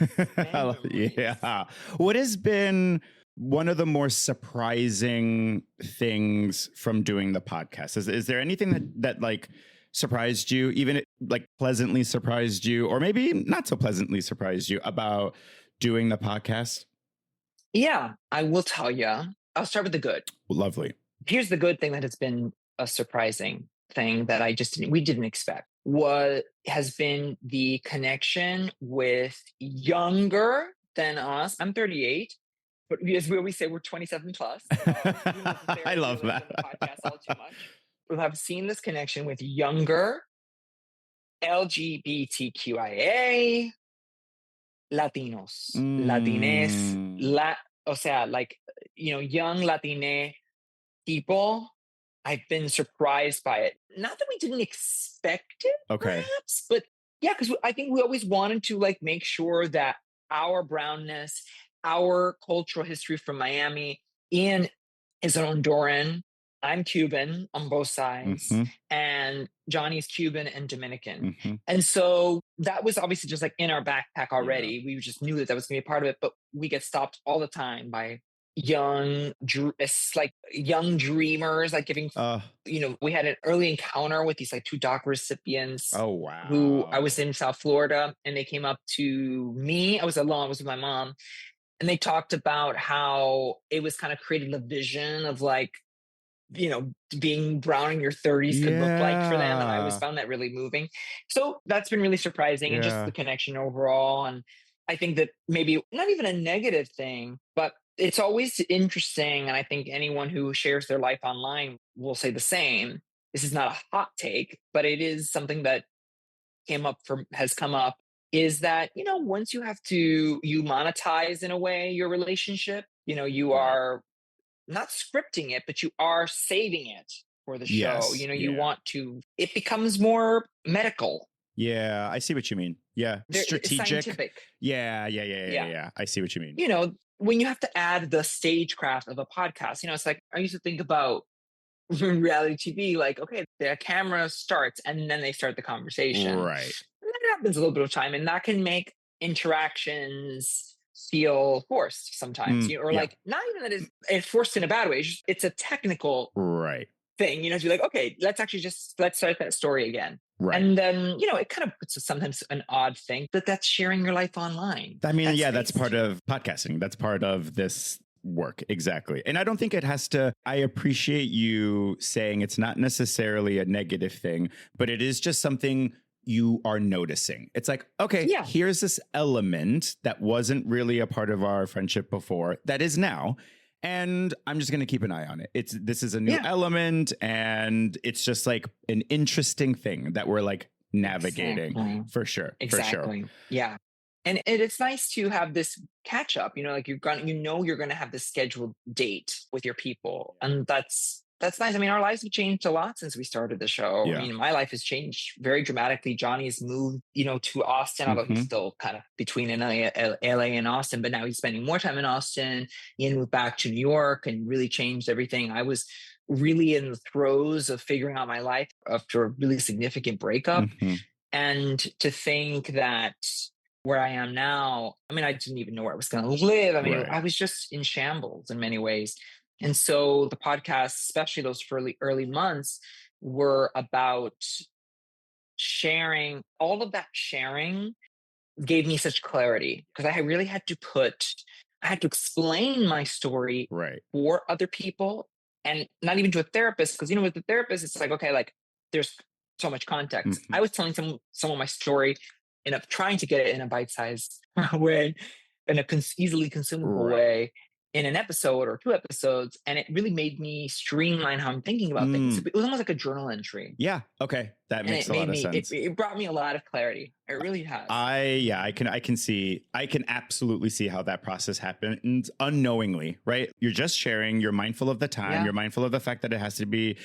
Speaker 1: Yeah. What has been one of the more surprising things from doing the podcast? Is there anything that like surprised you, even like pleasantly surprised you, or maybe not so pleasantly surprised you about doing the podcast?
Speaker 2: Yeah, I will tell you. I'll start with the good.
Speaker 1: Lovely.
Speaker 2: Here's the good thing that has been a surprising thing that we didn't expect. What has been the connection with younger than us? I'm 38, but as we always say, we're 27 plus.
Speaker 1: I love that.
Speaker 2: The podcast all too much. We have seen this connection with younger LGBTQIA Latinos, Latines, o sea, like, young Latine people. I've been surprised by it. Not that we didn't expect it,
Speaker 1: Okay.
Speaker 2: perhaps, but yeah, because I think we always wanted to like make sure that our brownness, our cultural history from Miami, Ian is an Honduran. I'm Cuban on both sides, and Johnny's Cuban and Dominican. And so that was obviously just like in our backpack already. Yeah. We just knew that was going to be a part of it, but we get stopped all the time by young dreamers, like giving, we had an early encounter with these like 2 DACA recipients.
Speaker 1: Oh, wow.
Speaker 2: Who I was in South Florida, and they came up to me. I was alone. I was with my mom. And they talked about how it was kind of created a vision of like, being brown in your 30s could look like for them. And I always found that really moving. So that's been really surprising, and just the connection overall. And I think that maybe not even a negative thing, but it's always interesting. And I think anyone who shares their life online will say the same. This is not a hot take, but it is something that has come up, is that, once you monetize in a way your relationship, you are not scripting it, but you are saving it for the show.
Speaker 1: Yes,
Speaker 2: you want it becomes more medical.
Speaker 1: Yeah, I see what you mean. Yeah. Strategic.
Speaker 2: Scientific.
Speaker 1: Yeah. I see what you mean.
Speaker 2: When you have to add the stagecraft of a podcast, it's like, I used to think about reality TV, like, okay, the camera starts and then they start the conversation.
Speaker 1: Right.
Speaker 2: And that happens a little bit of time, and that can make interactions feel forced sometimes, like, not even that it's forced in a bad way. It's a technical thing, to be like, okay, let's start that story again. Right. And then, it kind of puts sometimes an odd thing that's sharing your life online.
Speaker 1: I mean, that's part of podcasting. That's part of this work. Exactly. And I don't think it has to, I appreciate you saying it's not necessarily a negative thing, but it is just something you are noticing. It's like, okay, here's this element that wasn't really a part of our friendship before, that is now. And I'm just going to keep an eye on it. This is a new element, and it's just like an interesting thing that we're like navigating for sure.
Speaker 2: Exactly.
Speaker 1: For sure.
Speaker 2: Yeah. And it's nice to have this catch up, like you're going to have this scheduled date with your people. And that's nice. I mean, our lives have changed a lot since we started the show. Yeah. I mean, my life has changed very dramatically. Johnny's moved, to Austin, although he's still kind of between LA and Austin, but now he's spending more time in Austin. Ian moved back to New York and really changed everything. I was really in the throes of figuring out my life after a really significant breakup. And to think that where I am now, I mean, I didn't even know where I was going to live. I mean, I was just in shambles in many ways. And so the podcast, especially those early months, were about sharing. All of that sharing gave me such clarity, because I really had to explain my story for other people, and not even to a therapist, because, with the therapist, it's like, okay, like there's so much context. I was telling some of my story trying to get it in a bite-sized way, in a easily consumable way, in an episode or 2 episodes, and it really made me streamline how I'm thinking about things. It was almost like a journal entry.
Speaker 1: Yeah. Okay. That makes a lot of sense.
Speaker 2: It brought me a lot of clarity. It really has.
Speaker 1: I can absolutely see how that process happened unknowingly, right? You're just sharing, you're mindful of the time, you're mindful of the fact that it has to be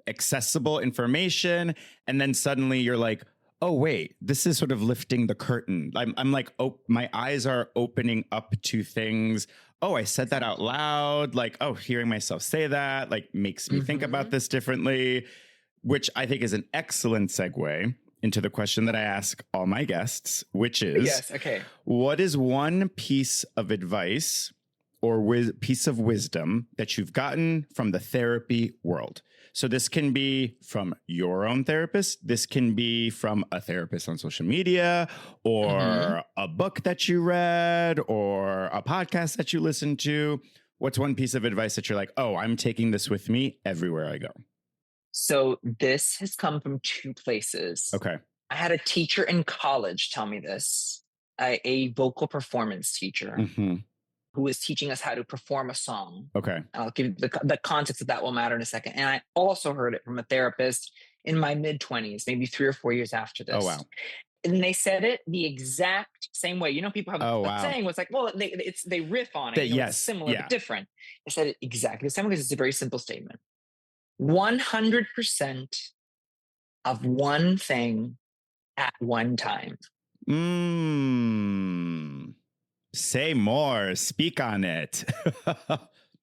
Speaker 1: accessible information. And then suddenly you're like, oh, wait, this is sort of lifting the curtain. I'm like, oh, my eyes are opening up to things. Oh, I said that out loud. Like, oh, hearing myself say that like makes me think about this differently, which I think is an excellent segue into the question that I ask all my guests, which is, what is one piece of advice or piece of wisdom that you've gotten from the therapy world. So this can be from your own therapist. This can be from a therapist on social media, or a book that you read, or a podcast that you listened to. What's one piece of advice that you're like, oh, I'm taking this with me everywhere I go?
Speaker 2: So this has come from two places.
Speaker 1: Okay.
Speaker 2: I had a teacher in college tell me this, a vocal performance teacher who was teaching us how to perform a song.
Speaker 1: Okay.
Speaker 2: I'll give you the context of that will matter in a second. And I also heard it from a therapist in my mid-20s, maybe 3 or 4 years after this.
Speaker 1: Oh, wow.
Speaker 2: And they said it the exact same way. You know, people have a saying was like, well, they riff on it.
Speaker 1: Yes.
Speaker 2: It's similar, but different. They said it exactly the same because it's a very simple statement. 100% of one thing at one time.
Speaker 1: Say more. Speak on it.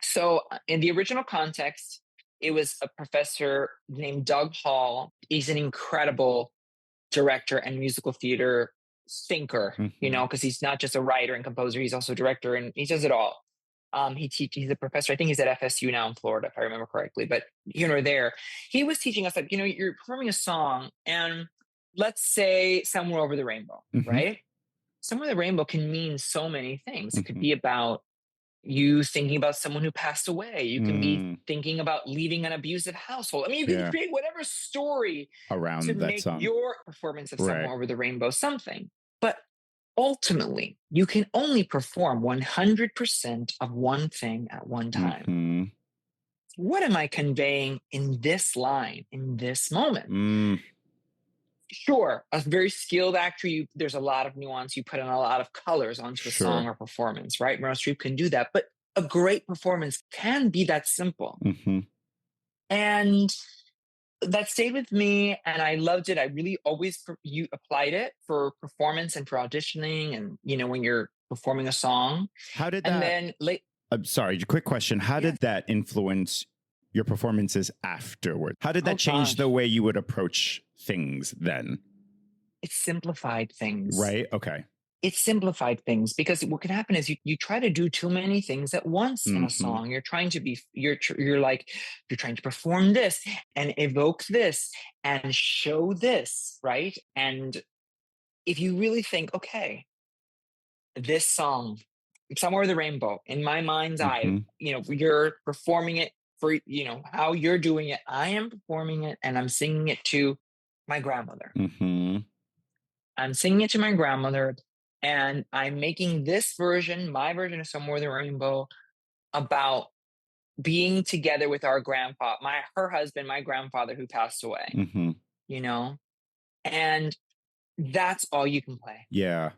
Speaker 2: So in the original context, it was a professor named Doug Hall. He's an incredible director and musical theater thinker, you know, because he's not just a writer and composer, he's also a director, and he does it all. He's a professor. I think he's at FSU now in Florida, if I remember correctly, but here or there. He was teaching us, like, you know, you're performing a song, and let's say Somewhere Over the Rainbow, right? Somewhere Over the Rainbow can mean so many things. It could be about you thinking about someone who passed away. You can be thinking about leaving an abusive household. I mean, you can create whatever story
Speaker 1: around
Speaker 2: to
Speaker 1: that
Speaker 2: make
Speaker 1: song.
Speaker 2: your performance of Somewhere Over the Rainbow something. But ultimately, you can only perform 100% of one thing at one time. What am I conveying in this line, in this moment? Sure, a very skilled actor, there's a lot of nuance. You put in a lot of colors onto a song or performance, right? Meryl Streep can do that. But a great performance can be that simple. And that stayed with me, and I loved it. I really always you applied it for performance and for auditioning, and you know, when you're performing a song.
Speaker 1: How did that? And then I'm sorry, quick question. How did that influence your performances afterward? How did that change the way you would approach things then?
Speaker 2: It simplified things.
Speaker 1: Right. Okay.
Speaker 2: It simplified things, because what can happen is you try to do too many things at once in a song. You're trying to be, you're trying to perform this and evoke this and show this, right? And if you really think, okay, this song, Somewhere Over the Rainbow, in my mind's eye, you know, you're performing it for, you know, how you're doing it. I am performing it and I'm singing it to my grandmother. I'm singing it to my grandmother. And I'm making this version, my version of Somewhere Over the Rainbow, about being together with our grandpa, her husband, my grandfather, who passed away, you know? And that's all you can play.
Speaker 1: Yeah.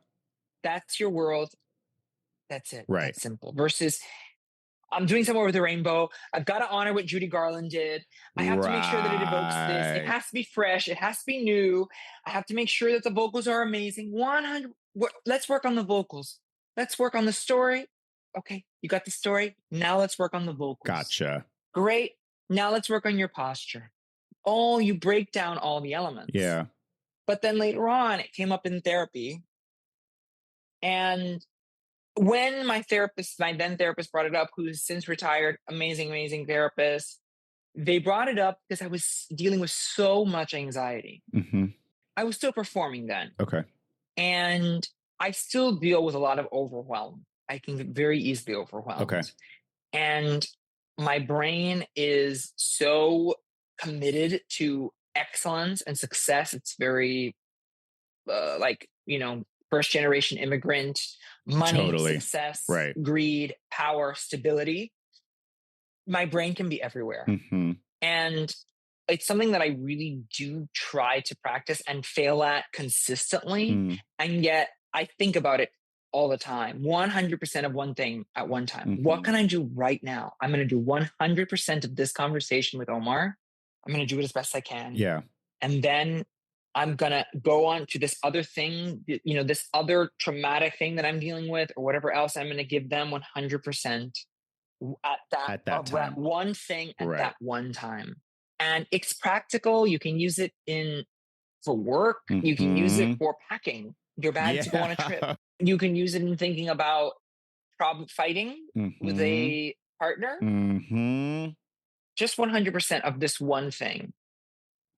Speaker 2: That's your world. That's it.
Speaker 1: Right.
Speaker 2: That's simple. Versus, I'm doing Somewhere Over the Rainbow. I've got to honor what Judy Garland did. I have to make sure that it evokes this. It has to be fresh. It has to be new. I have to make sure that the vocals are amazing. 100. Let's work on the vocals. Let's work on the story. Okay, you got the story. Now let's work on the vocals.
Speaker 1: Gotcha.
Speaker 2: Great. Now let's work on your posture. You break down all the elements.
Speaker 1: Yeah.
Speaker 2: But then later on, it came up in therapy. And when my then therapist brought it up, who's since retired, amazing, amazing therapist, they brought it up because I was dealing with so much anxiety. I was still performing then.
Speaker 1: Okay.
Speaker 2: And I still deal with a lot of overwhelm. I can get very easily overwhelmed.
Speaker 1: Okay.
Speaker 2: And my brain is so committed to excellence and success. It's very first generation immigrant, money, success, greed, power, stability. My brain can be everywhere. And it's something that I really do try to practice and fail at consistently. And yet I think about it all the time. 100% of one thing at one time. What can I do right now? I'm going to do 100% of this conversation with Omar. I'm going to do it as best I can.
Speaker 1: Yeah.
Speaker 2: And then I'm going to go on to this other thing, you know, this other traumatic thing that I'm dealing with or whatever else. I'm going to give them 100% at that time. That one thing at that one time. And it's practical. You can use it for work. You can use it for packing your bag to go on a trip. You can use it in thinking about problem fighting with a partner, just 100% of this one thing.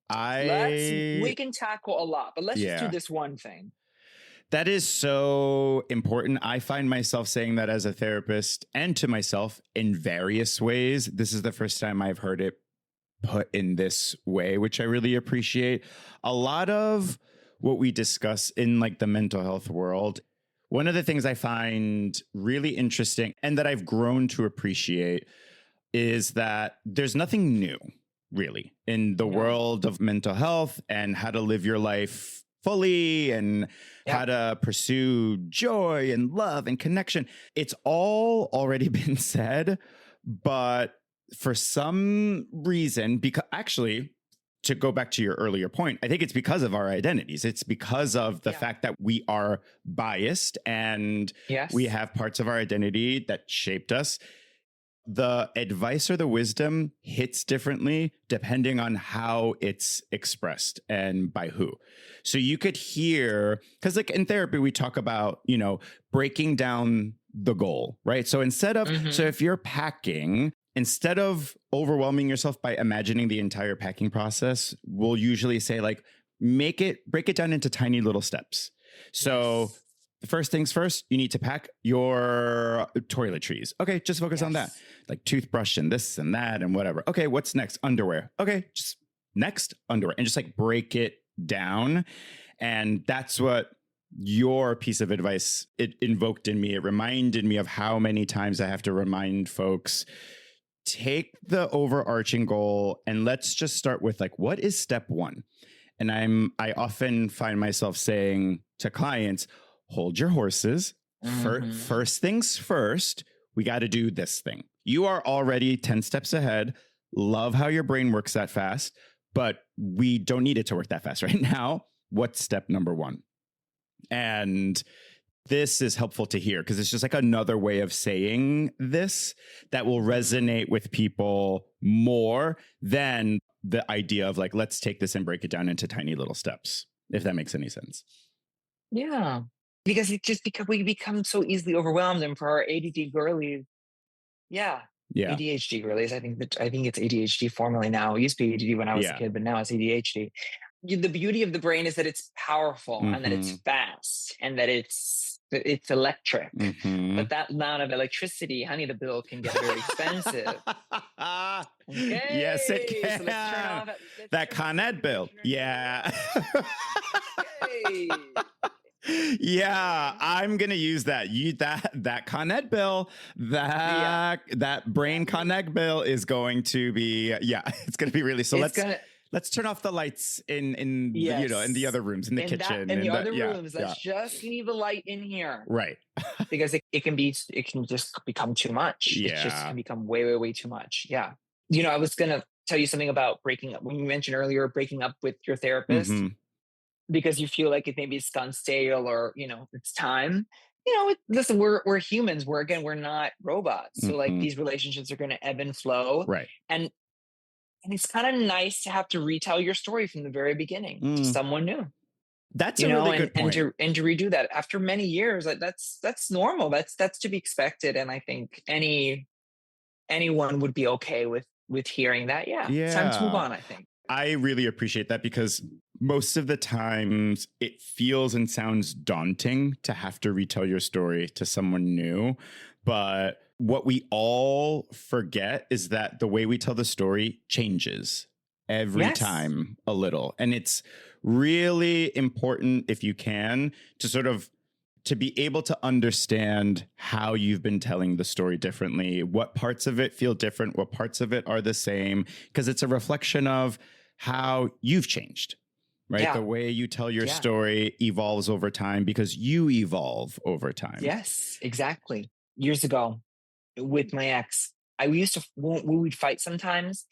Speaker 2: We can tackle a lot, but let's just do this one thing.
Speaker 1: That is so important. I find myself saying that as a therapist and to myself in various ways. This is the first time I've heard it put in this way, which I really appreciate. A lot of what we discuss in like the mental health world, one of the things I find really interesting and that I've grown to appreciate is that there's nothing new really in the world of mental health and how to live your life fully and how to pursue joy and love and connection. It's all already been said, but for some reason, because actually, to go back to your earlier point, I think it's because of our identities. It's because of the fact that we are biased and we have parts of our identity that shaped us. The advice or the wisdom hits differently depending on how it's expressed and by who. So you could hear, because like in therapy, we talk about, you know, breaking down the goal, right? So instead of, so if you're packing, instead of overwhelming yourself by imagining the entire packing process, we'll usually say like, break it down into tiny little steps. So the first things first, you need to pack your toiletries. Okay, just focus on that. Like toothbrush and this and that and whatever. Okay, what's next? Underwear. Okay, just next underwear. And just like break it down. And that's what your piece of advice, it invoked in me. It reminded me of how many times I have to remind folks, take the overarching goal and let's just start with like, what is step one? And I often find myself saying to clients, hold your horses. First things first, we got to do this thing. You are already 10 steps ahead. Love how your brain works that fast, but we don't need it to work that fast right now. What's step number one? And this is helpful to hear because it's just like another way of saying this that will resonate with people more than the idea of like, let's take this and break it down into tiny little steps, if that makes any sense.
Speaker 2: Yeah. Because we become so easily overwhelmed, and for our ADD girlies, ADHD girlies. I think it's ADHD formerly now. It used to be ADD when I was a kid, but now it's ADHD. The beauty of the brain is that it's powerful and that it's fast and that it's electric. But that amount of electricity, honey, the bill can get very expensive. Okay.
Speaker 1: Yes, it can.
Speaker 2: So let's turn off
Speaker 1: that Con Ed bill. Yeah.
Speaker 2: Okay.
Speaker 1: Yeah, I'm gonna use that. That Con Ed bill, that brain Con Ed bill is going to be it's gonna be really. So let's turn off the lights in you know, in the other rooms, in the kitchen,
Speaker 2: in the other rooms. Let's just leave the light in here,
Speaker 1: right?
Speaker 2: Because it can just become too much.
Speaker 1: Yeah,
Speaker 2: it just can become way too much. Yeah, you know, I was gonna tell you something about breaking up when you mentioned earlier breaking up with your therapist. Because you feel like it maybe it's gone stale or, you know, it's time. You know, listen, we're humans. We're not robots. So like these relationships are going to ebb and flow.
Speaker 1: Right.
Speaker 2: And it's kind of nice to have to retell your story from the very beginning to someone new.
Speaker 1: That's a really good point.
Speaker 2: And to redo that after many years, like that's normal. That's to be expected. And I think anyone would be okay with hearing that. Yeah. It's time to move on, I think.
Speaker 1: I really appreciate that because most of the times it feels and sounds daunting to have to retell your story to someone new. But what we all forget is that the way we tell the story changes every time a little. And it's really important, if you can, to sort of to be able to understand how you've been telling the story differently, what parts of it feel different, what parts of it are the same, because it's a reflection of how you've changed, right?
Speaker 2: Yeah.
Speaker 1: The way you tell your story evolves over time because you evolve over time.
Speaker 2: Yes, exactly. Years ago with my ex, we would fight sometimes.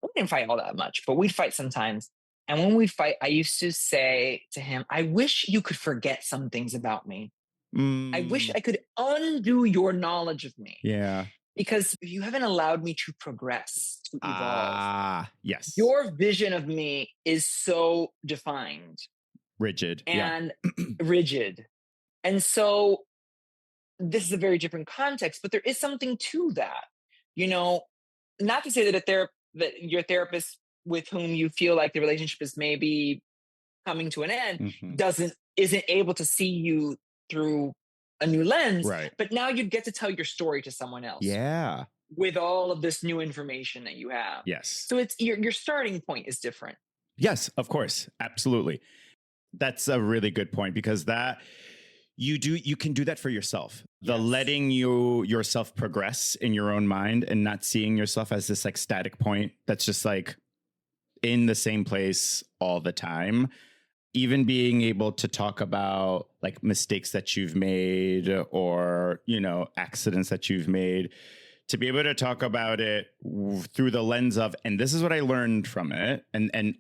Speaker 2: We didn't fight all that much, but we'd fight sometimes. And when we'd fight, I used to say to him, I wish you could forget some things about me. I wish I could undo your knowledge of me.
Speaker 1: Yeah.
Speaker 2: Because you haven't allowed me to progress, to evolve.
Speaker 1: Yes.
Speaker 2: Your vision of me is so defined.
Speaker 1: Rigid.
Speaker 2: And rigid. And so this is a very different context, but there is something to that. You know, not to say that that your therapist with whom you feel like the relationship is maybe coming to an end
Speaker 1: Mhm.
Speaker 2: isn't able to see you through a new lens,
Speaker 1: Right.
Speaker 2: but now you get to tell your story to someone else
Speaker 1: Yeah.
Speaker 2: with all of this new information that you have.
Speaker 1: Yes.
Speaker 2: So it's your starting point is different.
Speaker 1: Yes, of course. Absolutely. That's a really good point because you can do that for yourself. The
Speaker 2: Yes.
Speaker 1: letting yourself progress in your own mind and not seeing yourself as this like static point that's just like in the same place all the time. Even being able to talk about like mistakes that you've made or, accidents that you've made, to be able to talk about it through the lens of, and this is what I learned from it, and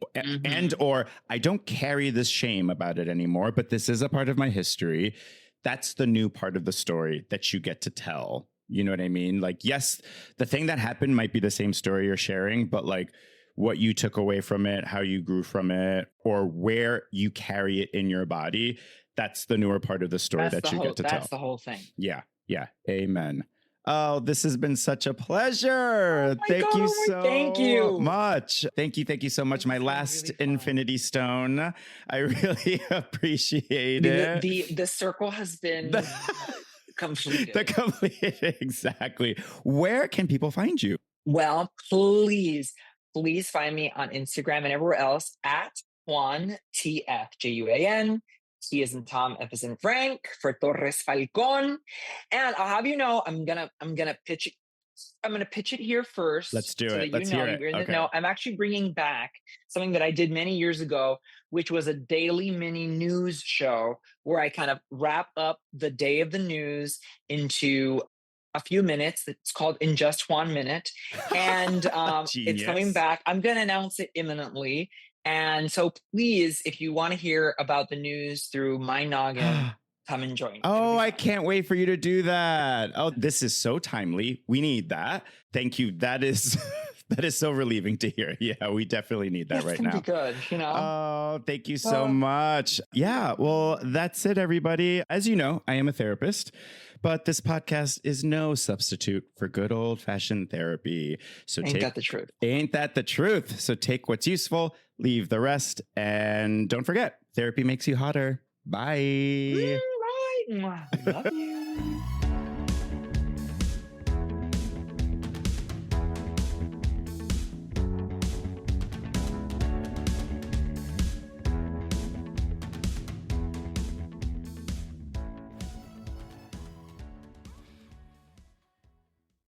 Speaker 1: or I don't carry this shame about it anymore, but this is a part of my history. That's the new part of the story that you get to tell. You know what I mean? Like, yes, the thing that happened might be the same story you're sharing, but like what you took away from it, how you grew from it, or where you carry it in your body, that's the newer part of the story that you get to tell.
Speaker 2: That's the whole thing.
Speaker 1: Yeah. Yeah. Amen. Oh, this has been such a pleasure.
Speaker 2: Oh
Speaker 1: Thank you
Speaker 2: thank you.
Speaker 1: much. Thank you so much. My last
Speaker 2: really fun.
Speaker 1: Infinity Stone. I really appreciate it.
Speaker 2: The circle has been completed.
Speaker 1: Exactly. Where can people find you?
Speaker 2: Well, please find me on Instagram and everywhere else at Juan TF Juan. T as in Tom, F as in Frank, for Torres-Falcon. And I'll have you know, I'm gonna pitch it. I'm gonna pitch it here first.
Speaker 1: Let's do
Speaker 2: so
Speaker 1: it.
Speaker 2: That
Speaker 1: Let's hear it.
Speaker 2: You're in the
Speaker 1: Okay.
Speaker 2: know. I'm actually bringing back something that I did many years ago, which was a daily mini news show where I kind of wrap up the day of the news into a few minutes. It's called In Just 1 Minute. And it's coming back. I'm going to announce it imminently. And so please, if you want to hear about the news through my noggin, come and join.
Speaker 1: Oh, I can't wait for you to do that. Oh, this is so timely. We need that. Thank you. That is that is so relieving to hear. Yeah, we definitely need that right now.
Speaker 2: Be good,
Speaker 1: Oh, thank you so much. Yeah, well, that's it, everybody. As you know, I am a therapist, but this podcast is no substitute for good old-fashioned therapy. So
Speaker 2: Ain't that the truth?
Speaker 1: Ain't that the truth? So take what's useful, leave the rest, and don't forget, therapy makes you hotter. Bye.
Speaker 2: Bye. Love you.